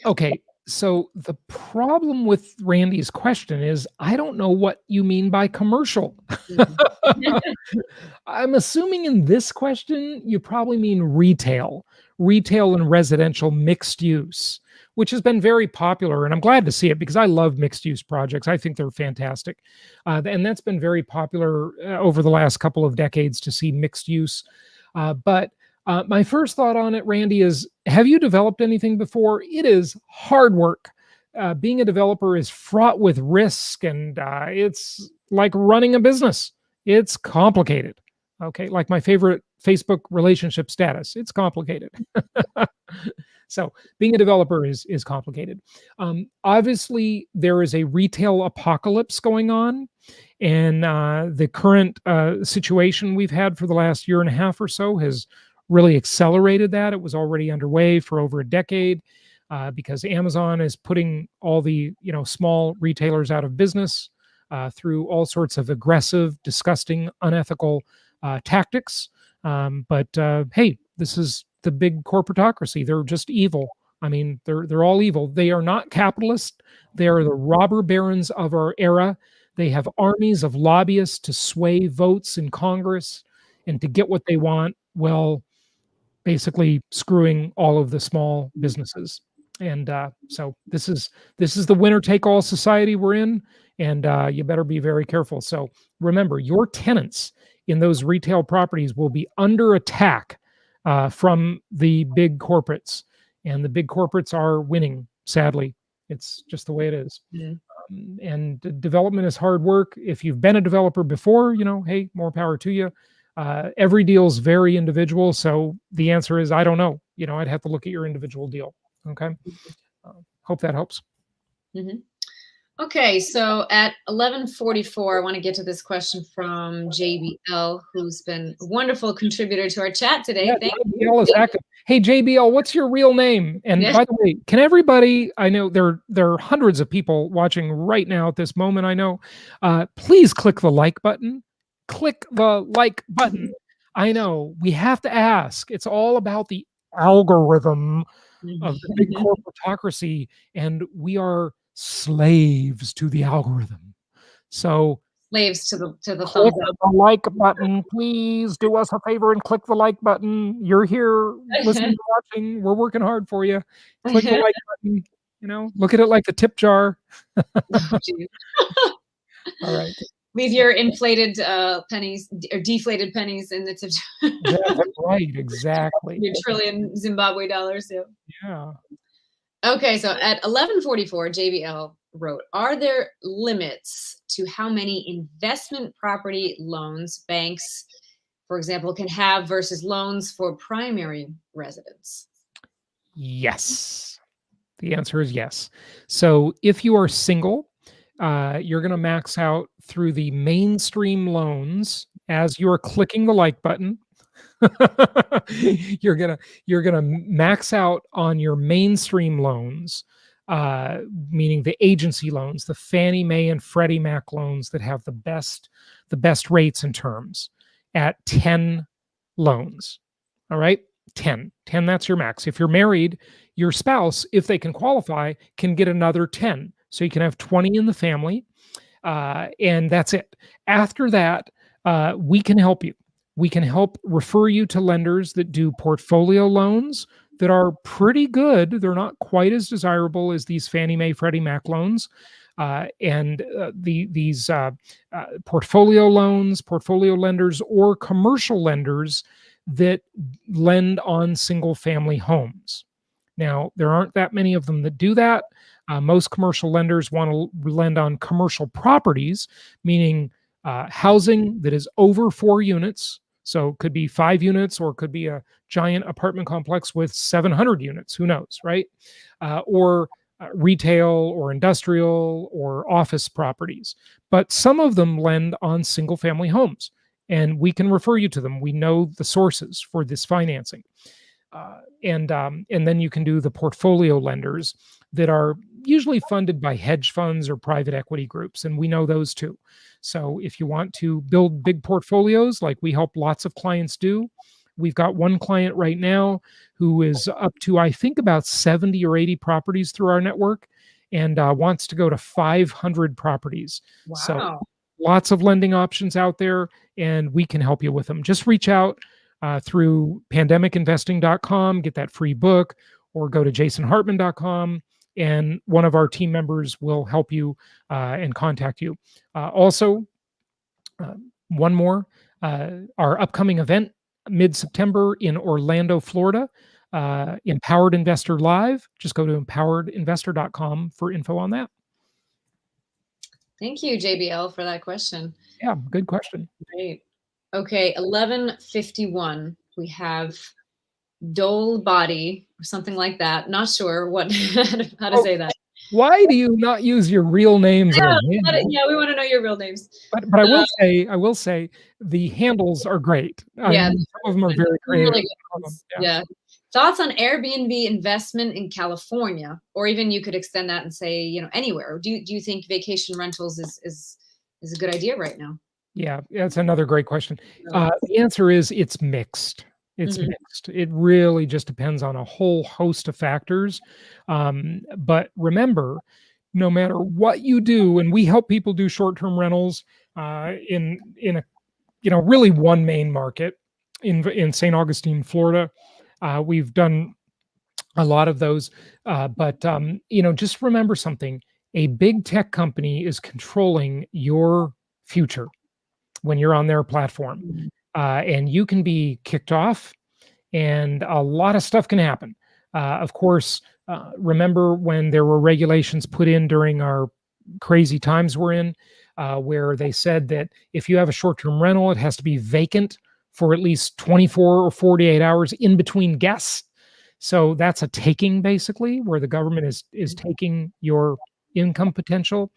Okay. So the problem with Randy's question is, I don't know what you mean by commercial. I'm assuming in this question, you probably mean retail and residential mixed use, which has been very popular. And I'm glad to see it because I love mixed use projects. I think they're fantastic. And that's been very popular over the last couple of decades to see mixed use. But my first thought on it, Randy, is have you developed anything before? It is hard work. Being a developer is fraught with risk, and it's like running a business. It's complicated. Okay, like my favorite Facebook relationship status. It's complicated. So being a developer is complicated. Obviously, there is a retail apocalypse going on. And the current situation we've had for the last year and a half or so has really accelerated that. It was already underway for over a decade because Amazon is putting all the small retailers out of business through all sorts of aggressive, disgusting, unethical tactics. But hey, this is the big corporatocracy. They're just evil. I mean, they're all evil. They are not capitalist. They are the robber barons of our era. They have armies of lobbyists to sway votes in Congress and to get what they want. Well, basically screwing all of the small businesses. And so this is the winner take all society we're in, and you better be very careful. So remember, your tenants in those retail properties will be under attack from the big corporates, and the big corporates are winning. Sadly, it's just the way it is. And development is hard work. If you've been a developer before, hey, more power to you. Every deal is very individual. So the answer is, I don't know. I'd have to look at your individual deal. Okay. Hope that helps. Okay. So at 11:44, I want to get to this question from JBL, who's been a wonderful contributor to our chat today. Yeah, Thank JBL is active. Hey, JBL, what's your real name? And by the way, can everybody, I know there are hundreds of people watching right now at this moment, I know, please click the like button. Click the like button. I know we have to ask. It's all about the algorithm of the big corporatocracy, and we are slaves to the algorithm. So slaves to the click the like button. Please do us a favor and click the like button. You're here listening, watching. We're working hard for you. Click the like button. Look at it like the tip jar. All right. Leave your inflated pennies or deflated pennies in the tip jar. That's right, exactly. Your trillion Zimbabwe dollars. Yeah. Okay, so at 11:44, JBL wrote, are there limits to how many investment property loans banks, for example, can have versus loans for primary residence? Yes. The answer is yes. So if you are single, you're going to max out through the mainstream loans as you're clicking the like button. you're gonna max out on your mainstream loans, meaning the agency loans, the Fannie Mae and Freddie Mac loans that have the best rates and terms at 10 loans. All right, 10. That's your max. If you're married, your spouse, if they can qualify, can get another 10. So you can have 20 in the family. And that's it. After that, we can help you. We can help refer you to lenders that do portfolio loans that are pretty good. They're not quite as desirable as these Fannie Mae, Freddie Mac loans. These portfolio loans, portfolio lenders, or commercial lenders that lend on single family homes. Now, there aren't that many of them that do that. Most commercial lenders want to lend on commercial properties, meaning housing that is over 4 units. So it could be 5 units, or it could be a giant apartment complex with 700 units. Who knows, right? Or retail or industrial or office properties. But some of them lend on single family homes, and we can refer you to them. We know the sources for this financing. And then you can do the portfolio lenders that are usually funded by hedge funds or private equity groups, and we know those too. So if you want to build big portfolios like we help lots of clients do, we've got one client right now who is up to, I think, about 70 or 80 properties through our network, and wants to go to 500 properties. Wow. So lots of lending options out there, and we can help you with them. Just reach out through pandemicinvesting.com, get that free book, or go to jasonhartman.com, and one of our team members will help you and contact you. Also, one more, our upcoming event mid-September in Orlando, Florida, Empowered Investor Live. Just go to empoweredinvestor.com for info on that. Thank you, JBL, for that question. Yeah, good question. Great. Okay, 1151. We have Dole Body or something like that. Not sure what how to say that. Why do you not use your real names? Yeah, we want to know your real names. But I will say the handles are great. Yeah, some of them are very creative. Really good ones. Yeah. Thoughts on Airbnb investment in California, or even you could extend that and say, anywhere. Do you think vacation rentals is a good idea right now? Yeah, that's another great question. The answer is it's mixed. It's mixed. It really just depends on a whole host of factors. But remember, no matter what you do, and we help people do short-term rentals in a really one main market in St. Augustine, Florida. We've done a lot of those, but just remember something: a big tech company is controlling your future when you're on their platform, and you can be kicked off, and a lot of stuff can happen. Of course, remember when there were regulations put in during our crazy times we're in, where they said that if you have a short-term rental, it has to be vacant for at least 24 or 48 hours in between guests. So that's a taking, basically, where the government is taking your income potential.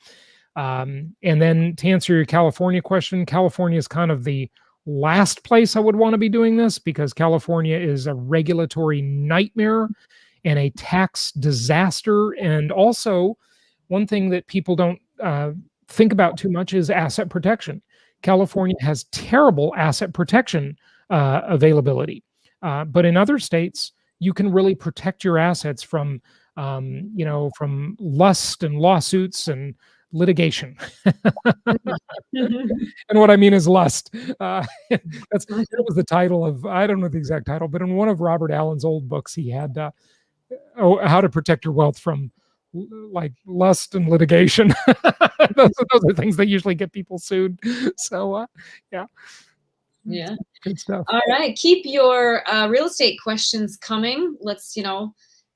And then to answer your California question, California is kind of the last place I would want to be doing this, because California is a regulatory nightmare and a tax disaster. And also, one thing that people don't think about too much is asset protection. California has terrible asset protection availability. But in other states, you can really protect your assets from lust and lawsuits and litigation. And what I mean is lust. That was the title of, I don't know the exact title, but in one of Robert Allen's old books, he had how to protect your wealth from like lust and litigation. those are things that usually get people sued. So yeah. Good stuff. All right, keep your real estate questions coming. Let's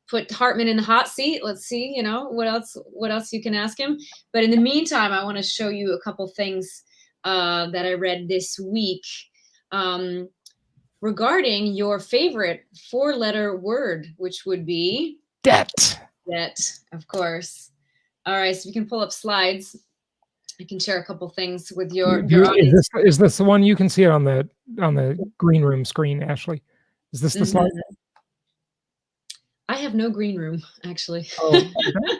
put Hartman in the hot seat. Let's see what else you can ask him. But in the meantime, I want to show you a couple things that I read this week regarding your favorite 4-letter word, which would be debt. Debt, of course. All right, so we can pull up slides. I can share a couple things with your audience. Is this the one? You can see it on the green room screen, Ashley. Is this the slide? I have no green room, actually. Oh,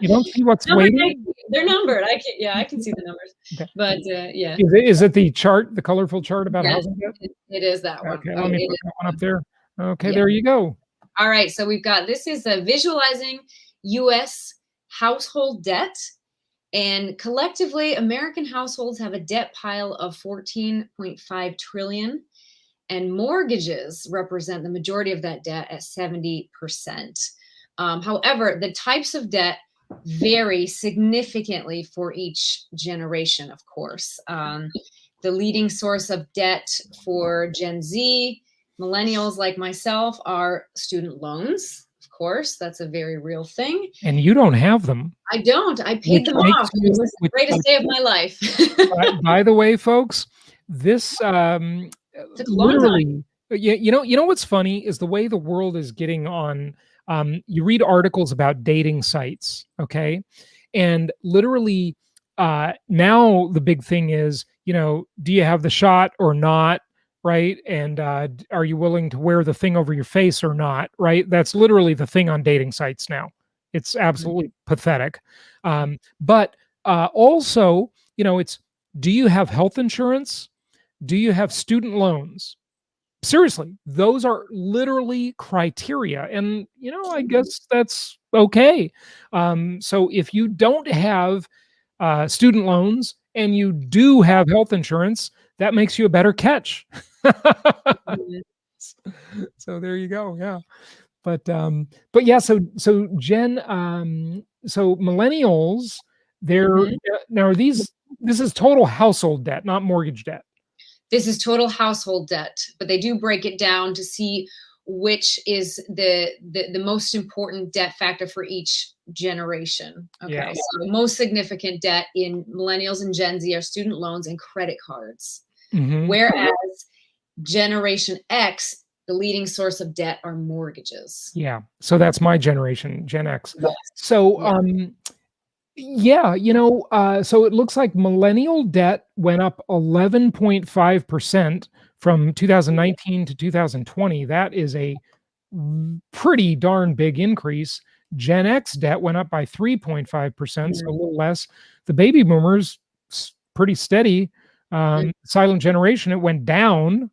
you don't see what's waiting? They're numbered. I can see the numbers. Okay. But yeah. Is it the chart, the colorful chart about housing debt? It is that one. Okay, let me put that one up there. Okay, there you go. All right, so we've got, this is a visualizing U.S. household debt. And collectively, American households have a debt pile of 14.5 trillion, and mortgages represent the majority of that debt at 70%. However, the types of debt vary significantly for each generation, of course. The leading source of debt for Gen Z, millennials like myself, are student loans. Of course, that's a very real thing. And you don't have them. I don't. I paid Which them makes off. It was the which greatest day of my life. by the way, folks, this Took a long time. literally, you know what's funny is the way the world is getting on. You read articles about dating sites, okay, and literally, now the big thing is, do you have the shot or not, right? And are you willing to wear the thing over your face or not, right? That's literally the thing on dating sites now. It's absolutely pathetic. But also, it's, do you have health insurance? Do you have student loans? Seriously, those are literally criteria. And, I guess that's okay. So if you don't have student loans and you do have health insurance, that makes you a better catch. So there you go. Yeah. But yeah, so Jen, so millennials, they're now are these this is total household debt, not mortgage debt. This is total household debt, but they do break it down to see which is the most important debt factor for each generation. Okay. Yeah. So the most significant debt in millennials and Gen Z are student loans and credit cards. Mhm. Whereas Generation X, the leading source of debt are mortgages. Yeah. So that's my generation, Gen X. Yes. So Yeah. yeah, so it looks like millennial debt went up 11.5% from 2019 to 2020. That is a pretty darn big increase. Gen X debt went up by 3.5%, so a little less. The baby boomers, pretty steady. Silent generation, it went down.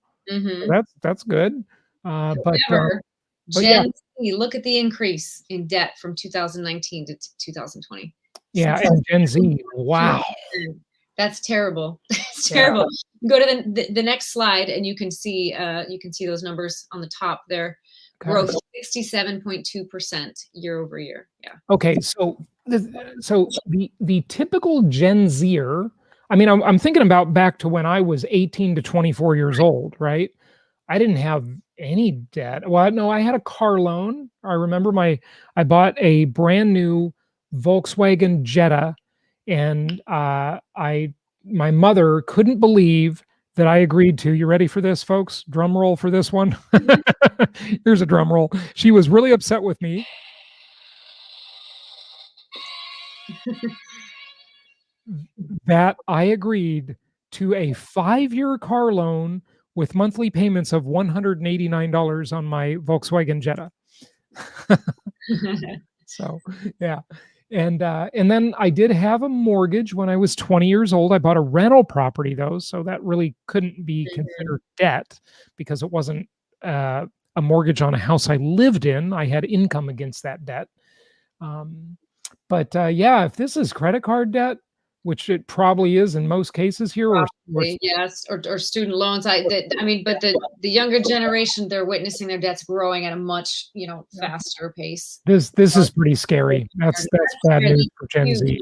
That's good. But yeah, Gen Z, look at the increase in debt from 2019 to 2020. yeah, and Gen Z, wow. That's terrible. It's terrible. Go to the next slide and you can see those numbers on the top there. Growth 67.2% year over year. Yeah. Okay, so the typical Gen Zer, I mean, I'm thinking about back to when I was 18 to 24 years old, right? I didn't have any debt. Well, no, I had a car loan. I remember I bought a brand new Volkswagen Jetta, and my mother couldn't believe that I agreed to. You ready for this, folks? Drum roll for this one. Here's a drum roll. She was really upset with me. That I agreed to a 5-year car loan with monthly payments of $189 on my Volkswagen Jetta. So, yeah. And then I did have a mortgage when I was 20 years old. I bought a rental property though, so that really couldn't be considered debt because it wasn't a mortgage on a house I lived in. I had income against that debt. But yeah, if this is credit card debt, which it probably is in most cases here, yes, or student loans. But the younger generation, they're witnessing their debts growing at a much faster pace. This is pretty scary. That's bad news for Gen Z.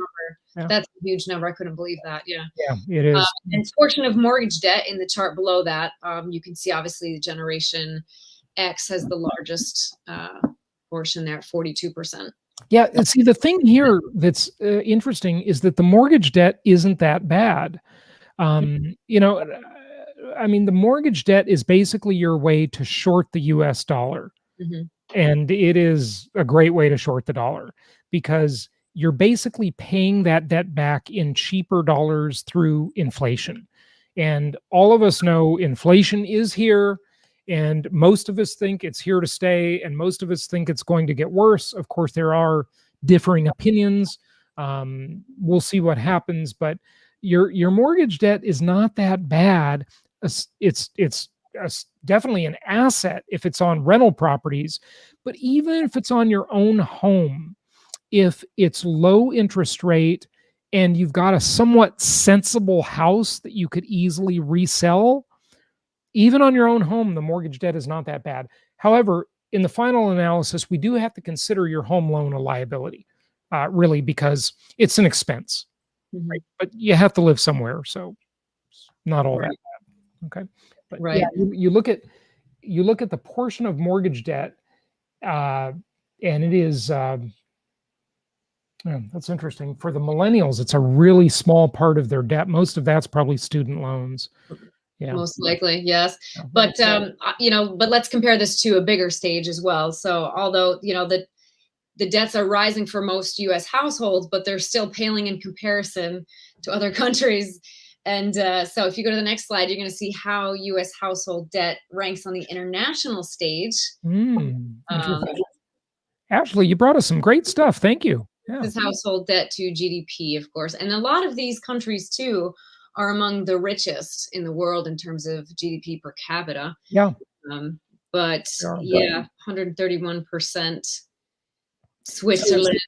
Yeah. That's a huge number. I couldn't believe that. Yeah. Yeah, it is. And portion of mortgage debt in the chart below that, you can see obviously the Generation X has the largest portion there, 42%. Yeah, see, the thing here that's interesting is that the mortgage debt isn't that bad. I mean, the mortgage debt is basically your way to short the US dollar. And it is a great way to short the dollar because you're basically paying that debt back in cheaper dollars through inflation. And all of us know inflation is here. And most of us think it's here to stay, and most of us think it's going to get worse. Of course, there are differing opinions. We'll see what happens, but your mortgage debt is not that bad. It's definitely an asset if it's on rental properties, but even if it's on your own home, if it's low interest rate and you've got a somewhat sensible house that you could easily resell, even on your own home, the mortgage debt is not that bad. However, in the final analysis, we do have to consider your home loan a liability, really, because it's an expense, right? But you have to live somewhere, so it's not all that bad. Okay, but yeah, you look at the portion of mortgage debt, and it is. Yeah, that's interesting. For the millennials, it's a really small part of their debt. Most of that's probably student loans. Yeah. Most likely, yes. But but let's compare this to a bigger stage as well. So although, the debts are rising for most US households, but they're still paling in comparison to other countries. And so if you go to the next slide, you're going to see how US household debt ranks on the international stage. Ashley, you brought us some great stuff. Thank you. Yeah. This household debt to GDP, of course. And a lot of these countries, too, are among the richest in the world in terms of GDP per capita. Yeah. But yeah, 131%. Switzerland.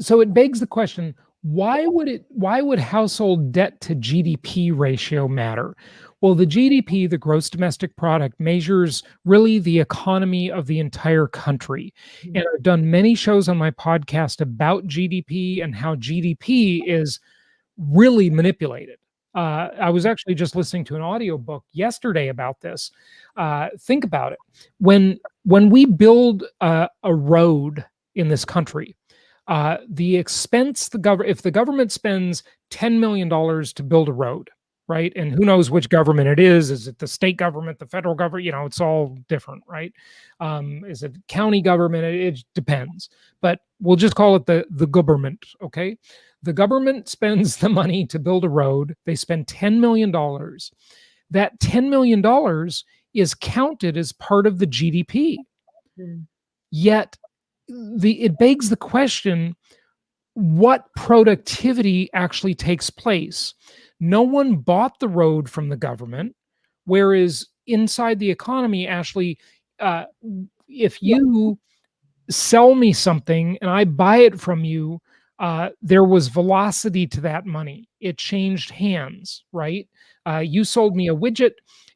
So it begs the question, why would household debt to GDP ratio matter? Well, the GDP, the gross domestic product, measures really the economy of the entire country. And I've done many shows on my podcast about GDP and how GDP is really manipulated. I was actually just listening to an audiobook yesterday about this. Think about it. When we build a road in this country, the expense if the government spends $10 million to build a road, right? And who knows which government it is? Is it the state government, the federal government? It's all different, right? Is it county government? It depends. But we'll just call it the government, okay? The government spends the money to build a road. They spend $10 million. That $10 million is counted as part of the GDP. Yet it begs the question, what productivity actually takes place? No one bought the road from the government, whereas inside the economy, Ashley, if you sell me something and I buy it from you, there was velocity to that money. It changed hands, right? You sold me a widget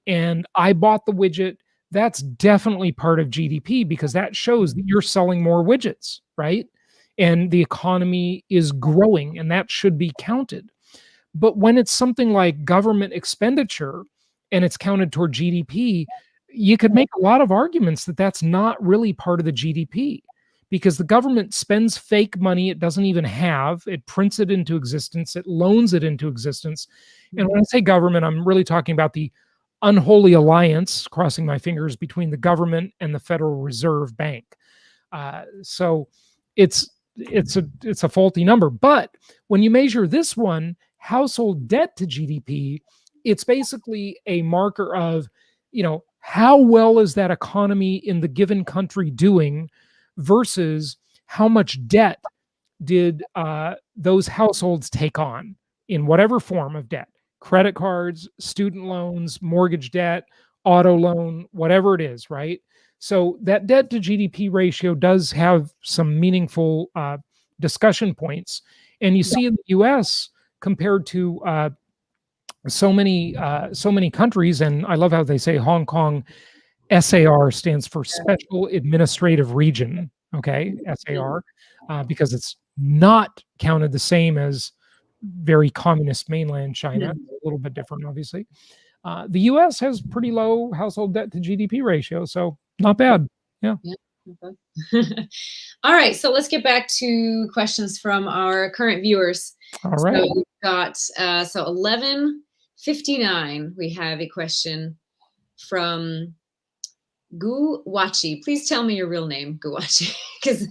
and I bought the widget. That's definitely part of GDP because that shows that you're selling more widgets, right? And the economy is growing, and that should be counted. But when it's something like government expenditure and it's counted toward GDP, you could make a lot of arguments that that's not really part of the GDP because the government spends fake money it doesn't even have. It prints it into existence. It loans it into existence. And when I say government, I'm really talking about the unholy alliance, crossing my fingers, between the government and the Federal Reserve Bank. So it's a faulty number. But when you measure this one, household debt to GDP, it's basically a marker of, how well is that economy in the given country doing versus how much debt did those households take on in whatever form of debt. Credit cards, student loans, mortgage debt, auto loan, whatever it is, right? So that debt to GDP ratio does have some meaningful discussion points. And you see in the US compared to so many countries, and I love how they say Hong Kong, SAR stands for Special Administrative Region, okay, SAR, because it's not counted the same as very communist mainland China, a little bit different, obviously. The US has pretty low household debt to GDP ratio, so not bad. Yeah. All right, so let's get back to questions from our current viewers. All right. So we've got 11:59. We have a question from Guwachi. Please tell me your real name, Guwachi, because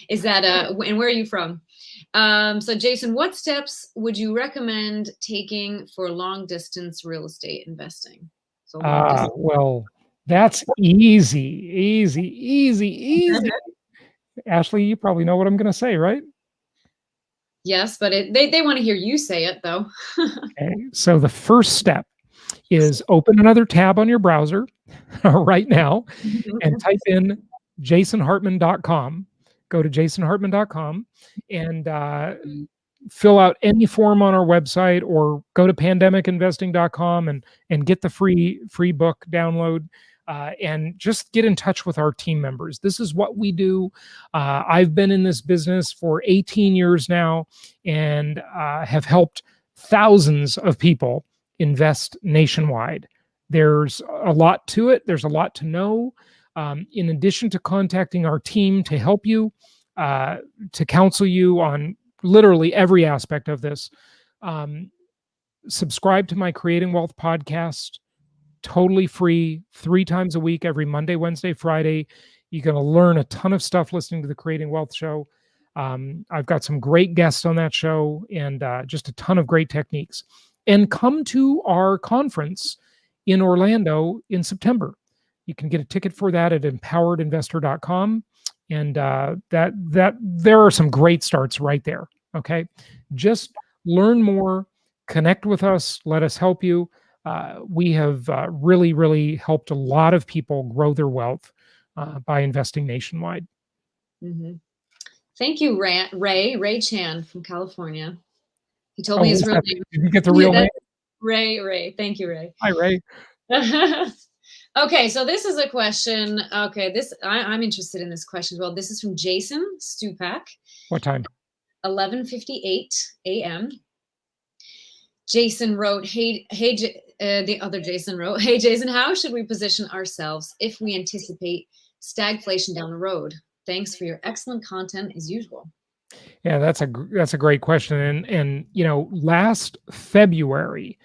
is that and where are you from? So Jason, what steps would you recommend taking for long distance real estate investing? So well, that's easy. Ashley, you probably know what I'm going to say, right? Yes, but they want to hear you say it, though. Okay, so the first step is open another tab on your browser right now and type in jasonhartman.com. Go to jasonhartman.com and fill out any form on our website or go to pandemicinvesting.com and get the free book download. And just get in touch with our team members. This is what we do. I've been in this business for 18 years now and have helped thousands of people invest nationwide. There's a lot to it. There's a lot to know. In addition to contacting our team to help you, to counsel you on literally every aspect of this, subscribe to my Creating Wealth podcast. Totally free, 3 times a week, every Monday, Wednesday, Friday. You're going to learn a ton of stuff listening to the Creating Wealth show. I've got some great guests on that show and just a ton of great techniques. And come to our conference in Orlando in September. You can get a ticket for that at empoweredinvestor.com. And that there are some great starts right there. Okay. Just learn more, connect with us, let us help you. We have really, really helped a lot of people grow their wealth by investing nationwide. Mm-hmm. Thank you, Ray Chan from California. He told me his real name. Did you get the real name? Ray. Thank you, Ray. Hi, Ray. Okay, so this is a question. Okay, I'm interested in this question as well. This is from Jason Stupak. What time? 11:58 a.m. Jason wrote, the other Jason wrote, "Hey Jason, how should we position ourselves if we anticipate stagflation down the road? Thanks for your excellent content as usual." Yeah, that's a great question. And last February,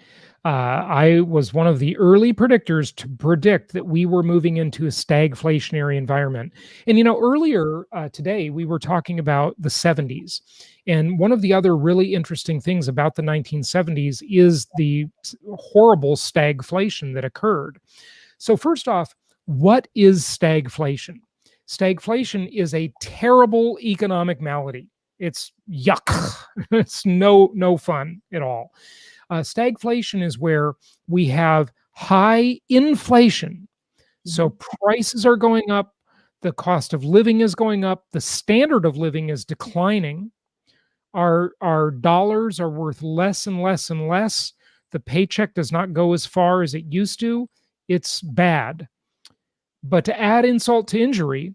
I was one of the early predictors to predict that we were moving into a stagflationary environment. And earlier today we were talking about the 70s. And one of the other really interesting things about the 1970s is the horrible stagflation that occurred. So first off, what is stagflation? Stagflation is a terrible economic malady. It's yuck. It's no fun at all. Stagflation is where we have high inflation. So prices are going up, the cost of living is going up, the standard of living is declining. Our dollars are worth less and less and less. The paycheck does not go as far as it used to. It's bad. But to add insult to injury,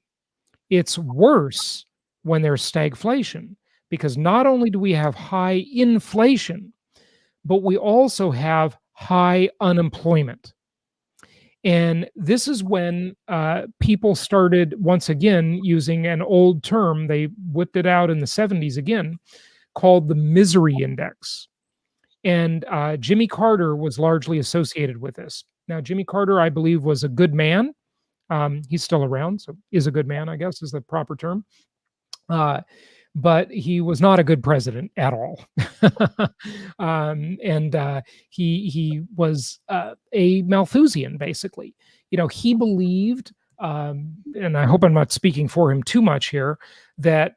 it's worse when there's stagflation, because not only do we have high inflation, but we also have high unemployment. And this is when people started, once again, using an old term. They whipped it out in the 70s again, called the misery index. And Jimmy Carter was largely associated with this. Now, Jimmy Carter, I believe, was a good man. He's still around, so is a good man, I guess, is the proper term. But he was not a good president at all. He was a Malthusian, basically. He believed, and I hope I'm not speaking for him too much here, that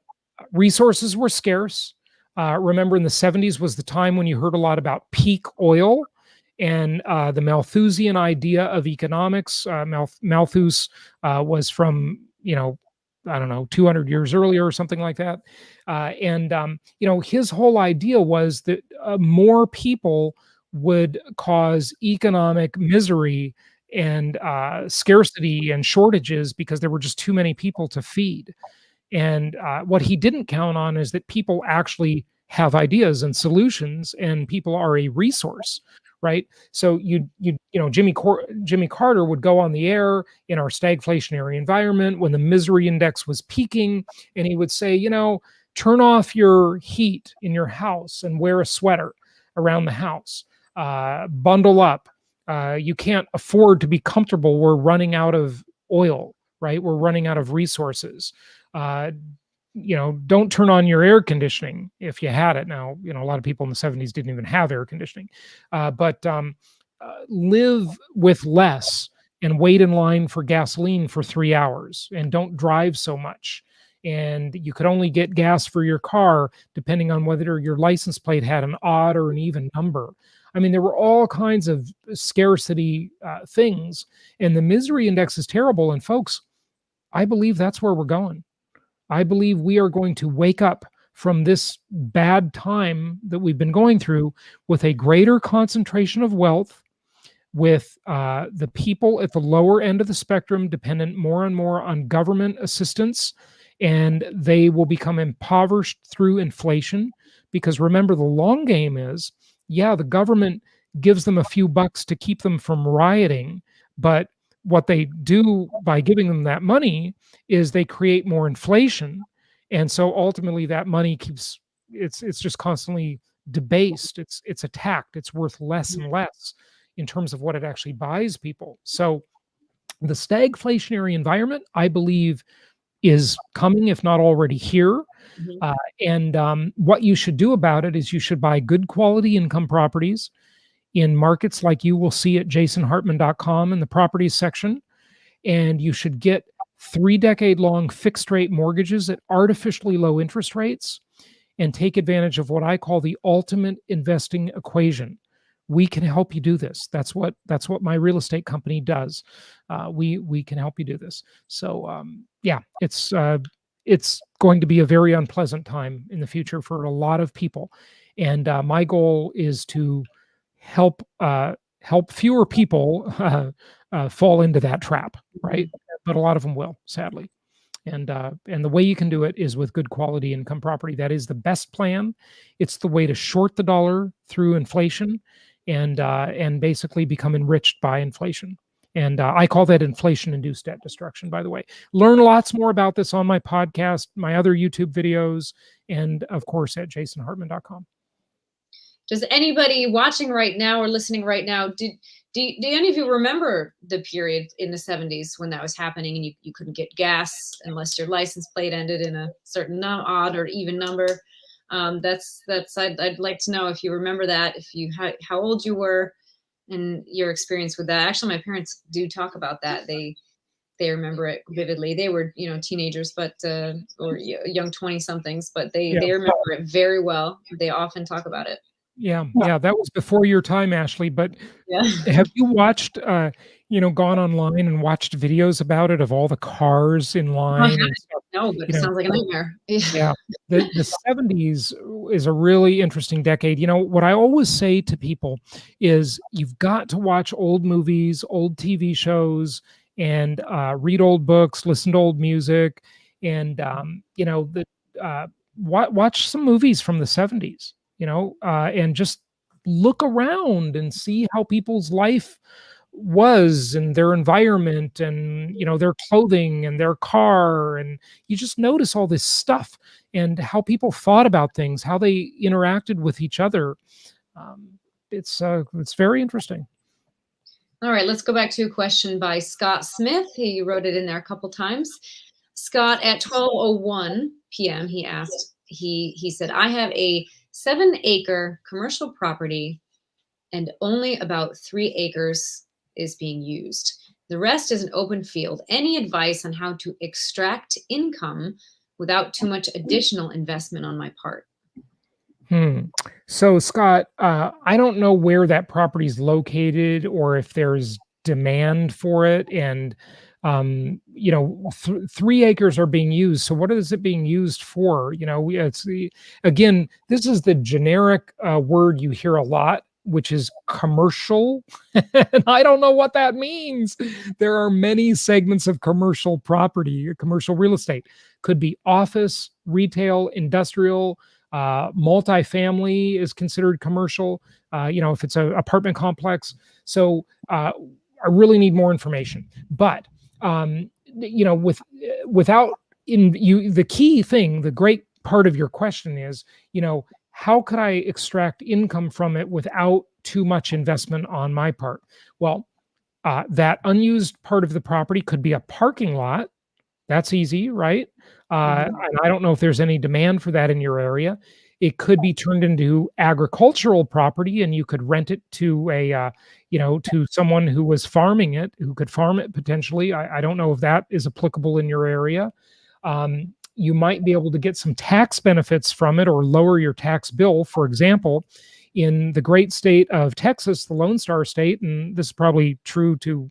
resources were scarce. Remember, in the 70s was the time when you heard a lot about peak oil. And the Malthusian idea of economics, Malthus was from, 200 years earlier or something like that. His whole idea was that more people would cause economic misery and scarcity and shortages because there were just too many people to feed. And what he didn't count on is that people actually have ideas and solutions, and people are a resource. Right. So Jimmy Carter would go on the air in our stagflationary environment when the misery index was peaking, and he would say, turn off your heat in your house and wear a sweater around the house. Bundle up. You can't afford to be comfortable. We're running out of oil, right? We're running out of resources. Don't turn on your air conditioning if you had it. Now, a lot of people in the 70s didn't even have air conditioning, but live with less and wait in line for gasoline for 3 hours, and don't drive so much. And you could only get gas for your car depending on whether your license plate had an odd or an even number. I mean, there were all kinds of scarcity things, and the misery index is terrible. And folks, I believe that's where we're going. I believe we are going to wake up from this bad time that we've been going through with a greater concentration of wealth, with the people at the lower end of the spectrum dependent more and more on government assistance, and they will become impoverished through inflation. Because remember, the long game is, yeah, the government gives them a few bucks to keep them from rioting, but what they do by giving them that money is they create more inflation, and so ultimately that money keeps, it's just constantly debased, it's attacked, it's worth less and less in terms of what it actually buys people. So the stagflationary environment, I believe, is coming, if not already here. Mhm. And what you should do about it is you should buy good quality income properties in markets like you will see at jasonhartman.com in the properties section. And you should get 3-decade-long fixed rate mortgages at artificially low interest rates and take advantage of what I call the ultimate investing equation. We can help you do this. That's what my real estate company does. We can help you do this. So yeah, it's going to be a very unpleasant time in the future for a lot of people, and my goal is to help help fewer people fall into that trap, right? But a lot of them will, sadly. And the way you can do it is with good quality income property. That is the best plan. It's the way to short the dollar through inflation, and basically become enriched by inflation. And I call that inflation-induced debt destruction, by the way. Learn lots more about this on my podcast, my other YouTube videos, and of course at jasonhartman.com. Does anybody watching right now or listening right now, do any of you remember the period in the 70s when that was happening and you couldn't get gas unless your license plate ended in a certain odd or even number? I'd like to know if you remember that, if you how old you were and your experience with that. Actually, my parents do talk about that. They remember it vividly. They were, teenagers, but or young 20 somethings, but they Yeah. remember it very well. They often talk about it. Yeah, that was before your time, Ashley. But Yeah. have you watched, gone online and watched videos about it, of all the cars in I line and haven't. stuff? No, but You it know, sounds like a nightmare. yeah, the 70s is a really interesting decade. What I always say to people is you've got to watch old movies, old TV shows, and read old books, listen to old music, and watch some movies from the 70s. And just look around and see how people's life was, and their environment, and their clothing and their car, and you just notice all this stuff and how people thought about things, how they interacted with each other. It's very interesting. All right, let's go back to a question by Scott Smith. He wrote it in there a couple times. Scott, at 12:01 p.m., he asked, he said, I have a 7-acre commercial property and only about 3 acres is being used. The rest is an open field. Any advice on how to extract income without too much additional investment on my part? So Scott, I don't know where that property is located or if there's demand for it. And 3 acres are being used. So what is it being used for? Again, this is the generic word you hear a lot, which is commercial. And I don't know what that means. There are many segments of commercial property, commercial real estate. Could be office, retail, industrial, multifamily is considered commercial, if it's an apartment complex. So I really need more information. But without in you, the key thing, the great part of your question is, how could I extract income from it without too much investment on my part? Well, that unused part of the property could be a parking lot. That's easy, right? And I don't know if there's any demand for that in your area. It could be turned into agricultural property, and you could rent it to to someone who was farming it, who could farm it potentially. I don't know if that is applicable in your area. You might be able to get some tax benefits from it or lower your tax bill. For example, in the great state of Texas, the Lone Star State, and this is probably true to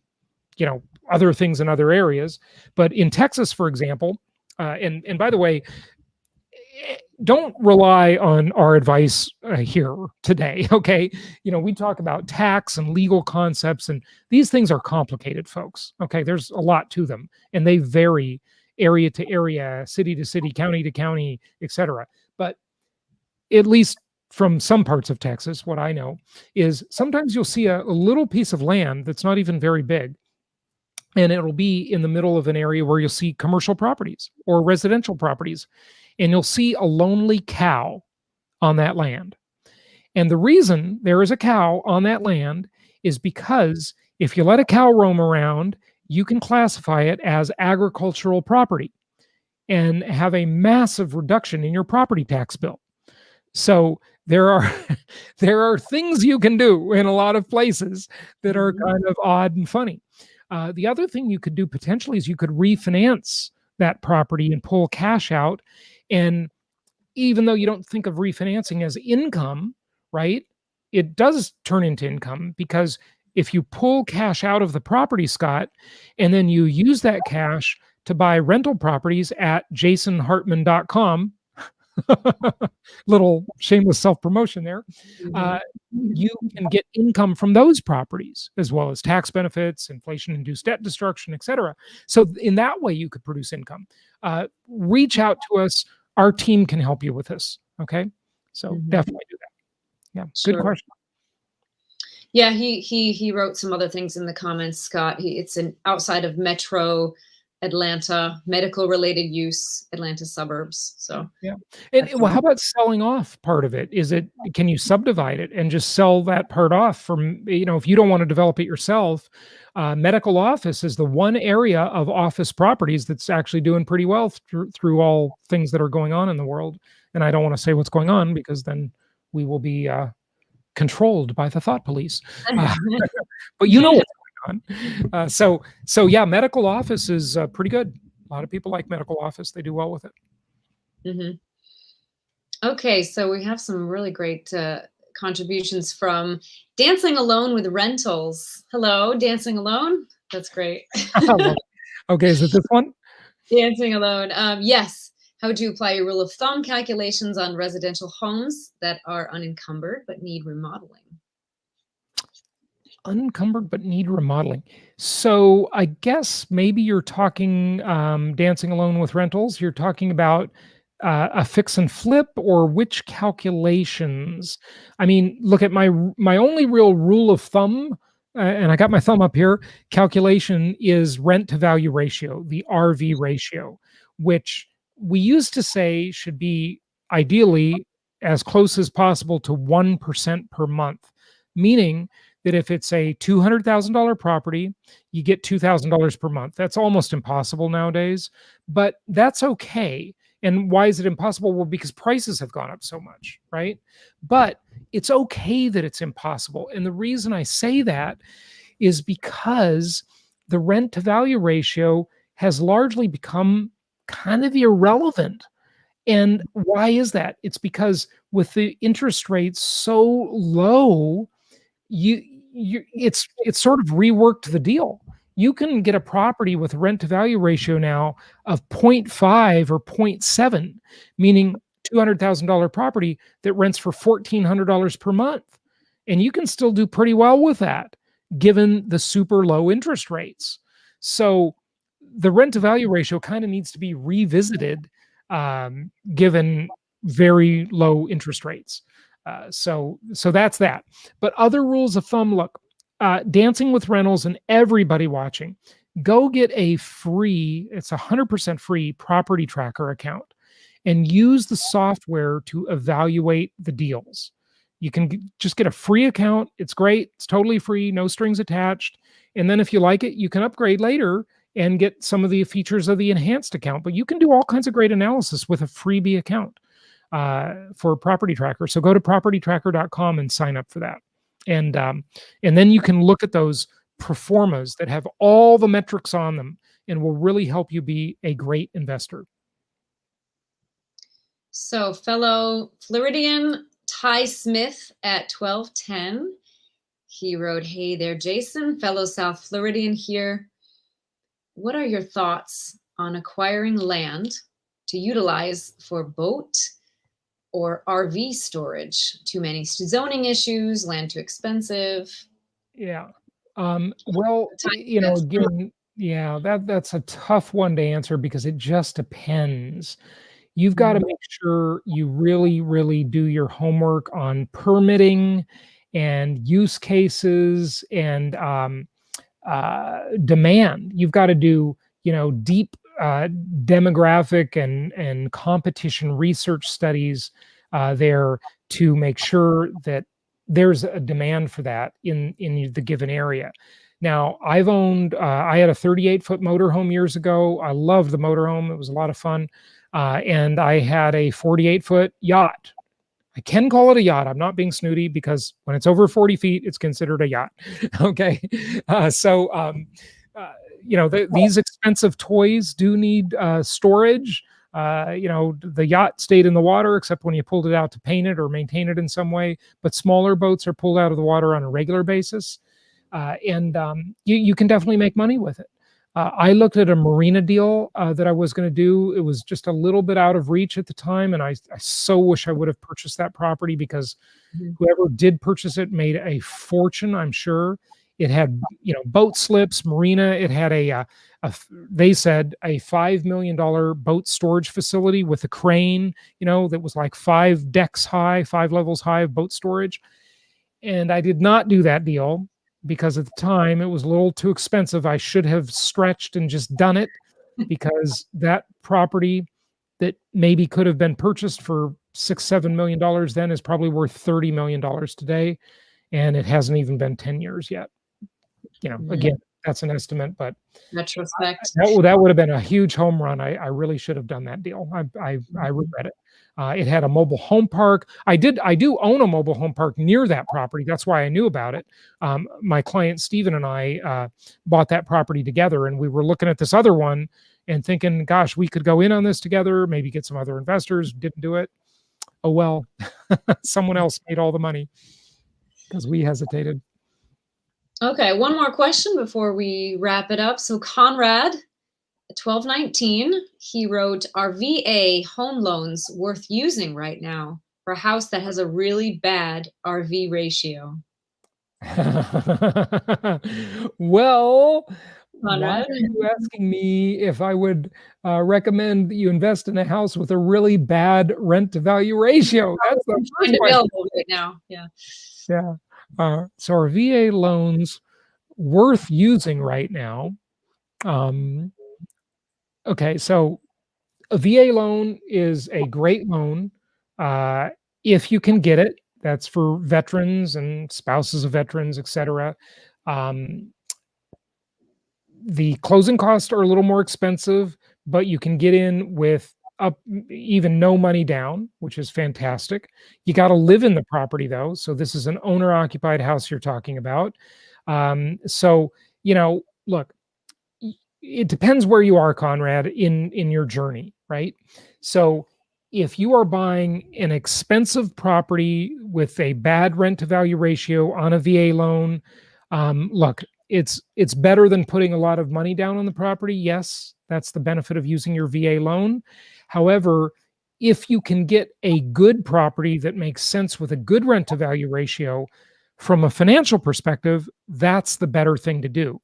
other things in other areas, but in Texas, for example, and by the way, don't rely on our advice here today. Okay. We talk about tax and legal concepts, and these things are complicated, folks. Okay. There's a lot to them, and they vary area to area, city to city, county to county, etc. But at least from some parts of Texas, what I know is sometimes you'll see a little piece of land that's not even very big, and it'll be in the middle of an area where you'll see commercial properties or residential properties, and you'll see a lonely cow on that land. And the reason there is a cow on that land is because if you let a cow roam around, you can classify it as agricultural property and have a massive reduction in your property tax bill. So there are there are things you can do in a lot of places that are kind of odd and funny. The other thing you could do potentially is you could refinance that property and pull cash out. And even though you don't think of refinancing as income, right? It does turn into income, because if you pull cash out of the property, Scott, and then you use that cash to buy rental properties at jasonhartman.com, little shameless self-promotion there, you can get income from those properties, as well as tax benefits, inflation-induced debt destruction, etc. So in that way, you could produce income. Reach out to us. Our team can help you with this. Okay, so definitely do that. Yeah, good question. Yeah, he wrote some other things in the comments, Scott. It's an outside of Metro Atlanta, medical related use, Atlanta suburbs. So yeah. And well, how about selling off part of it? Can you subdivide it and just sell that part off from, if you don't want to develop it yourself? Medical office is the one area of office properties that's actually doing pretty well through all things that are going on in the world. And I don't want to say what's going on, because then we will be controlled by the thought police. But you know what's going on. So yeah, medical office is pretty good. A lot of people like medical office. They do well with it. Okay, so we have some really great contributions from Dancing Alone with Rentals. Hello, Dancing Alone. That's great. Okay, is it this one? Dancing Alone. Yes. How would you apply your rule of thumb calculations on residential homes that are unencumbered but need remodeling? Unencumbered but need remodeling. So I guess maybe you're talking, Dancing Alone with Rentals. You're talking about a fix and flip, or which calculations? I mean, look at my only real rule of thumb, and I got my thumb up here, calculation is rent to value ratio, the RV ratio, which we used to say should be ideally as close as possible to 1% per month, meaning that if it's a $200,000 property, you get $2,000 per month. That's almost impossible nowadays, but that's okay. And why is it impossible? Well, because prices have gone up so much, right? But it's okay that it's impossible. And the reason I say that is because the rent to value ratio has largely become kind of irrelevant. And why is that? It's because with the interest rates so low, it's sort of reworked the deal. You can get a property with rent to value ratio now of 0.5 or 0.7, meaning $200,000 property that rents for $1,400 per month. And you can still do pretty well with that, given the super low interest rates. So the rent to value ratio kind of needs to be revisited, given very low interest rates. So that's that. But other rules of thumb, look, Dancing with Rentals and everybody watching, go get a free, it's 100% free property tracker account, and use the software to evaluate the deals. You can just get a free account. It's great. It's totally free, no strings attached. And then if you like it, you can upgrade later and get some of the features of the enhanced account. But you can do all kinds of great analysis with a freebie account for Property Tracker. So go to propertytracker.com and sign up for that. And then you can look at those performas that have all the metrics on them and will really help you be a great investor. So fellow Floridian Ty Smith at 1210, he wrote, "Hey there, Jason, fellow South Floridian here. What are your thoughts on acquiring land to utilize for boat or RV storage. Too many zoning issues, land too expensive. Yeah. Well, That's again, yeah, that's a tough one to answer because it just depends. You've got to Mhm. make sure you really, really do your homework on permitting and use cases and demand. You've got to do, deep demographic and competition research studies there to make sure that there's a demand for that in the given area. Now, I had a 38-foot motorhome years ago. I loved the motorhome. It was a lot of fun. And I had a 48-foot yacht. I can call it a yacht. I'm not being snooty because when it's over 40 feet, it's considered a yacht. Okay. So, these expensive toys do need storage. The yacht stayed in the water except when you pulled it out to paint it or maintain it in some way. But smaller boats are pulled out of the water on a regular basis. And you can definitely make money with it. I looked at a marina deal that I was going to do. It was just a little bit out of reach at the time, and I so wish I would have purchased that property because Mhm. whoever did purchase it made a fortune, I'm sure. It had, boat slips, marina. It had they said a $5 million boat storage facility with a crane, that was like 5 decks high, 5 levels high of boat storage. And I did not do that deal because at the time it was a little too expensive. I should have stretched and just done it because that property that maybe could have been purchased for $6-7 million then is probably worth $30 million today. And it hasn't even been 10 years yet. Mhm. Again, that's an estimate, but Retrospect. that would have been a huge home run. I really should have done that deal. I Mhm. regret it. It had a mobile home park. I do own a mobile home park near that property. That's why I knew about it. My client Stephen and I bought that property together, and we were looking at this other one and thinking, "Gosh, we could go in on this together. Maybe get some other investors." Didn't do it. Oh well, someone else made all the money because we hesitated. Okay, one more question before we wrap it up. So Conrad, 1219, he wrote, "Are VA home loans worth using right now for a house that has a really bad RV ratio?" Well, why Conrad. are you asking me if I would recommend that you invest in a house with a really bad rent to value ratio? That's the Find first question. available right now. Yeah. Yeah. So are VA loans worth using right now? Um, okay, so a VA loan is a great loan uh, if you can get it. That's for veterans and spouses of veterans, etc. Um, the closing costs are a little more expensive, but you can get in with up even no money down, which is fantastic. You got to live in the property though. So this is an owner occupied house you're talking about. So, look, it depends where you are, Conrad, in your journey, right? So if you are buying an expensive property with a bad rent to value ratio on a VA loan, look, it's better than putting a lot of money down on the property. Yes, that's the benefit of using your VA loan. However, if you can get a good property that makes sense with a good rent to value ratio from a financial perspective, that's the better thing to do.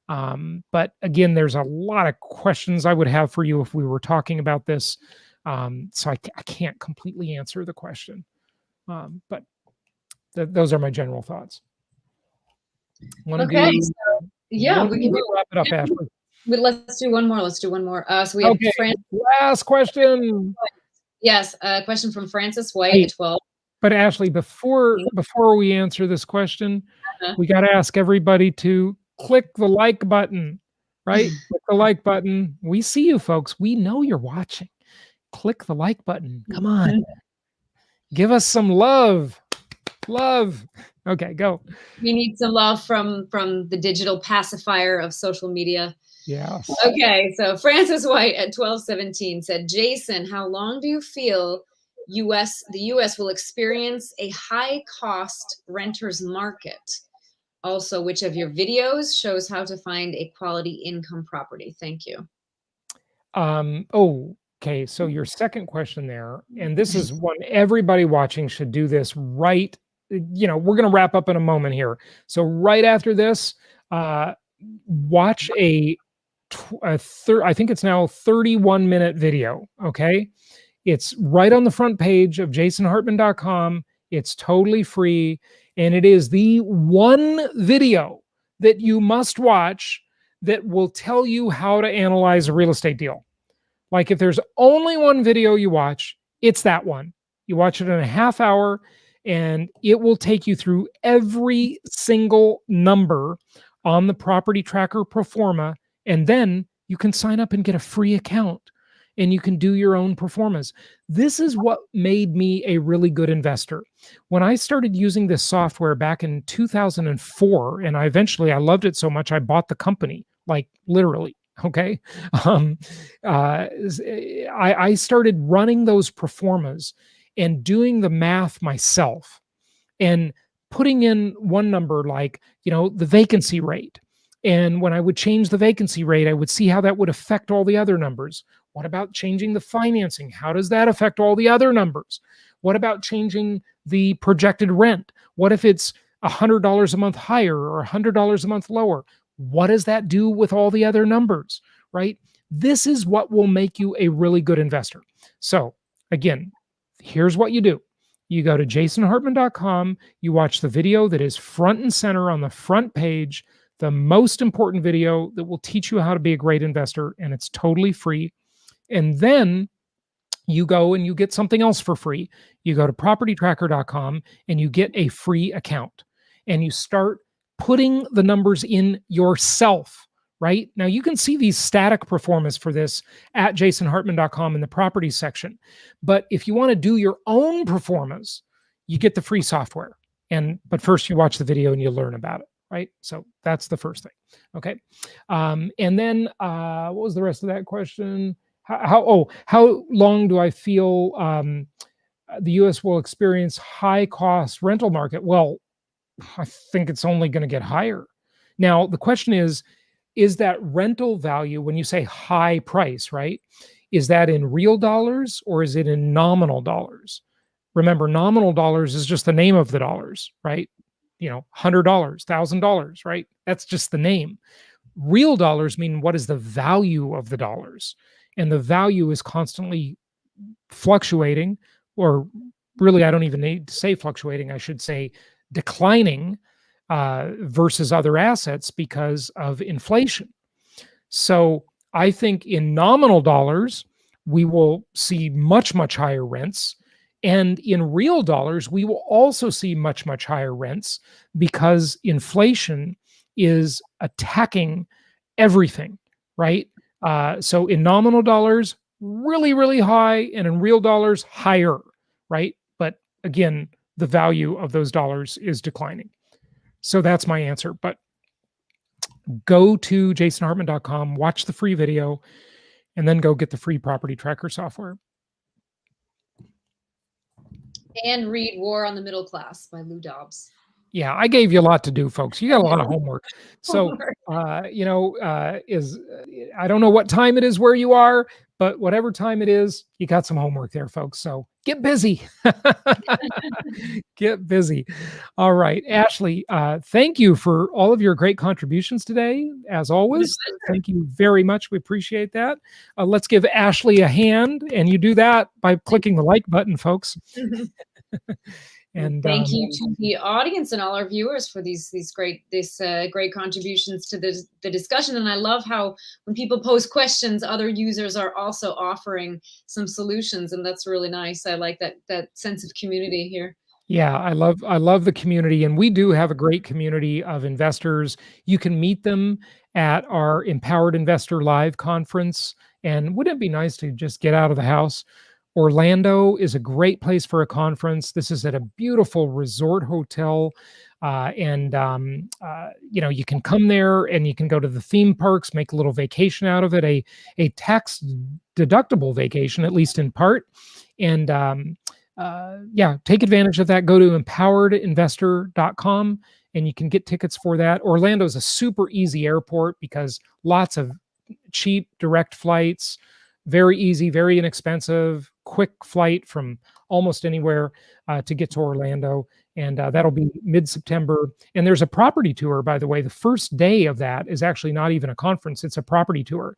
But again, there's a lot of questions I would have for you if we were talking about this. So I can't completely answer the question. But those are my general thoughts. Want to Okay. do So yeah, one we can more do. or wrap it up, Ashley? Let's do one more. Let's do one more. So we have Okay, Fran. last question. Yes, a question from Francis White Hey, at 12. but Ashley, before we answer this question, we got to ask everybody to click the like button, right? Click the like button. We see you folks. We know you're watching. Click the like button. Come on. Give us some love. Love. Okay, go. We need some love from the digital pacifier of social media. Yes. Okay, so Francis White at 1217 said, "Jason, how long do you feel the US will experience a high cost renters market? Also, which of your videos shows how to find a quality income property? Thank you." Oh, Okay, so your second question there, and this is one everybody watching should do this right. We're going to wrap up in a moment here. So right after this, watch I think it's now 31-minute video. Okay, it's right on the front page of jasonhartman.com. It's totally free, and it is the one video that you must watch that will tell you how to analyze a real estate deal. Like if there's only one video you watch, it's that one. You watch it in a half hour and it will take you through every single number on the property tracker pro forma. And then you can sign up and get a free account and you can do your own pro formas. This is what made me a really good investor. When I started using this software back in 2004, and I loved it so much, I bought the company, like literally. Okay. I started running those pro formas and doing the math myself and putting in one number like, the vacancy rate. And when I would change the vacancy rate, I would see how that would affect all the other numbers. What about changing the financing? How does that affect all the other numbers? What about changing the projected rent? What if it's $100 a month higher or $100 a month lower? What does that do with all the other numbers, right? This is what will make you a really good investor. So again, here's what you do. You go to jasonhartman.com, you watch the video that is front and center on the front page, the most important video that will teach you how to be a great investor, and it's totally free. And then you go and you get something else for free. You go to propertytracker.com and you get a free account and you start putting the numbers in yourself, right? Now you can see these static pro formas for this at jasonhartman.com in the property section. But if you want to do your own pro formas, you get the free software. But first you watch the video and you learn about it, right? So that's the first thing. Okay. And then what was the rest of that question? How long do I feel the U.S. will experience high cost rental market? Well, I think it's only going to get higher. Now, the question is that rental value, when you say high price, right? Is that in real dollars or is it in nominal dollars? Remember, nominal dollars is just the name of the dollars, right? $100, $1,000, right? That's just the name. Real dollars mean what is the value of the dollars? And the value is constantly fluctuating, or really, I don't even need to say fluctuating. I should say declining versus other assets because of inflation. So I think in nominal dollars, we will see much, much higher rents. And in real dollars, we will also see much, much higher rents because inflation is attacking everything, right? So in nominal dollars, really, really high, and in real dollars, higher, right? But again, the value of those dollars is declining. So that's my answer. But go to jasonhartman.com, watch the free video, and then go get the free property tracker software. And read War on the Middle Class by Lou Dobbs. Yeah, I gave you a lot to do, folks. You got a lot of homework. So, I don't know what time it is where you are, but whatever time it is, you got some homework there, folks. So get busy. Get busy. All right, Ashley, thank you for all of your great contributions today. As always, thank you very much. We appreciate that. Let's give Ashley a hand, and you do that by clicking the like button, folks. And thank you to the audience and all our viewers for these great contributions to the discussion. And I love how when people pose questions, other users are also offering some solutions, and that's really nice. I like that sense of community here. Yeah, I love the community, and we do have a great community of investors. You can meet them at our Empowered Investor Live conference. And wouldn't it be nice to just get out of the house? Orlando is a great place for a conference. This is at a beautiful resort hotel. You can come there and you can go to the theme parks, make a little vacation out of it, a tax deductible vacation, at least in part. And take advantage of that. Go to empoweredinvestor.com and you can get tickets for that. Orlando is a super easy airport because lots of cheap direct flights, very easy, very inexpensive, quick flight from almost anywhere to get to Orlando. And that'll be mid-September. And there's a property tour, by the way. The first day of that is actually not even a conference. It's a property tour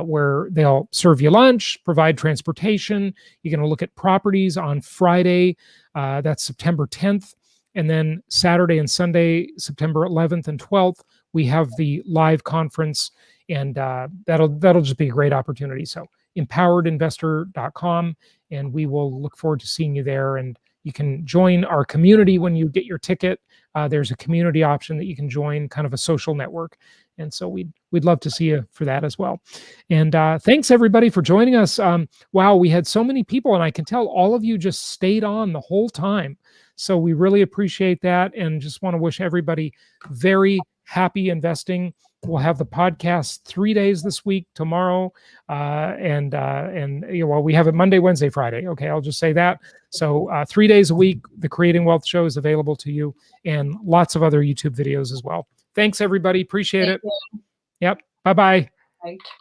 where they'll serve you lunch, provide transportation. You're going to look at properties on Friday. That's September 10th. And then Saturday and Sunday, September 11th and 12th, we have the live conference. And that'll just be a great opportunity. So empoweredinvestor.com, and we will look forward to seeing you there. And you can join our community when you get your ticket. There's a community option that you can join, kind of a social network. And so we'd love to see you for that as well. And thanks everybody for joining us. Wow, we had so many people, and I can tell all of you just stayed on the whole time. So we really appreciate that, and just want to wish everybody very happy investing. We'll have the podcast 3 days this week, tomorrow, and well, we have it Monday, Wednesday, Friday. Okay, I'll just say that. So 3 days a week, the Creating Wealth Show is available to you, and lots of other YouTube videos as well. Thanks, everybody. Appreciate it. Yep. Bye-bye. Bye.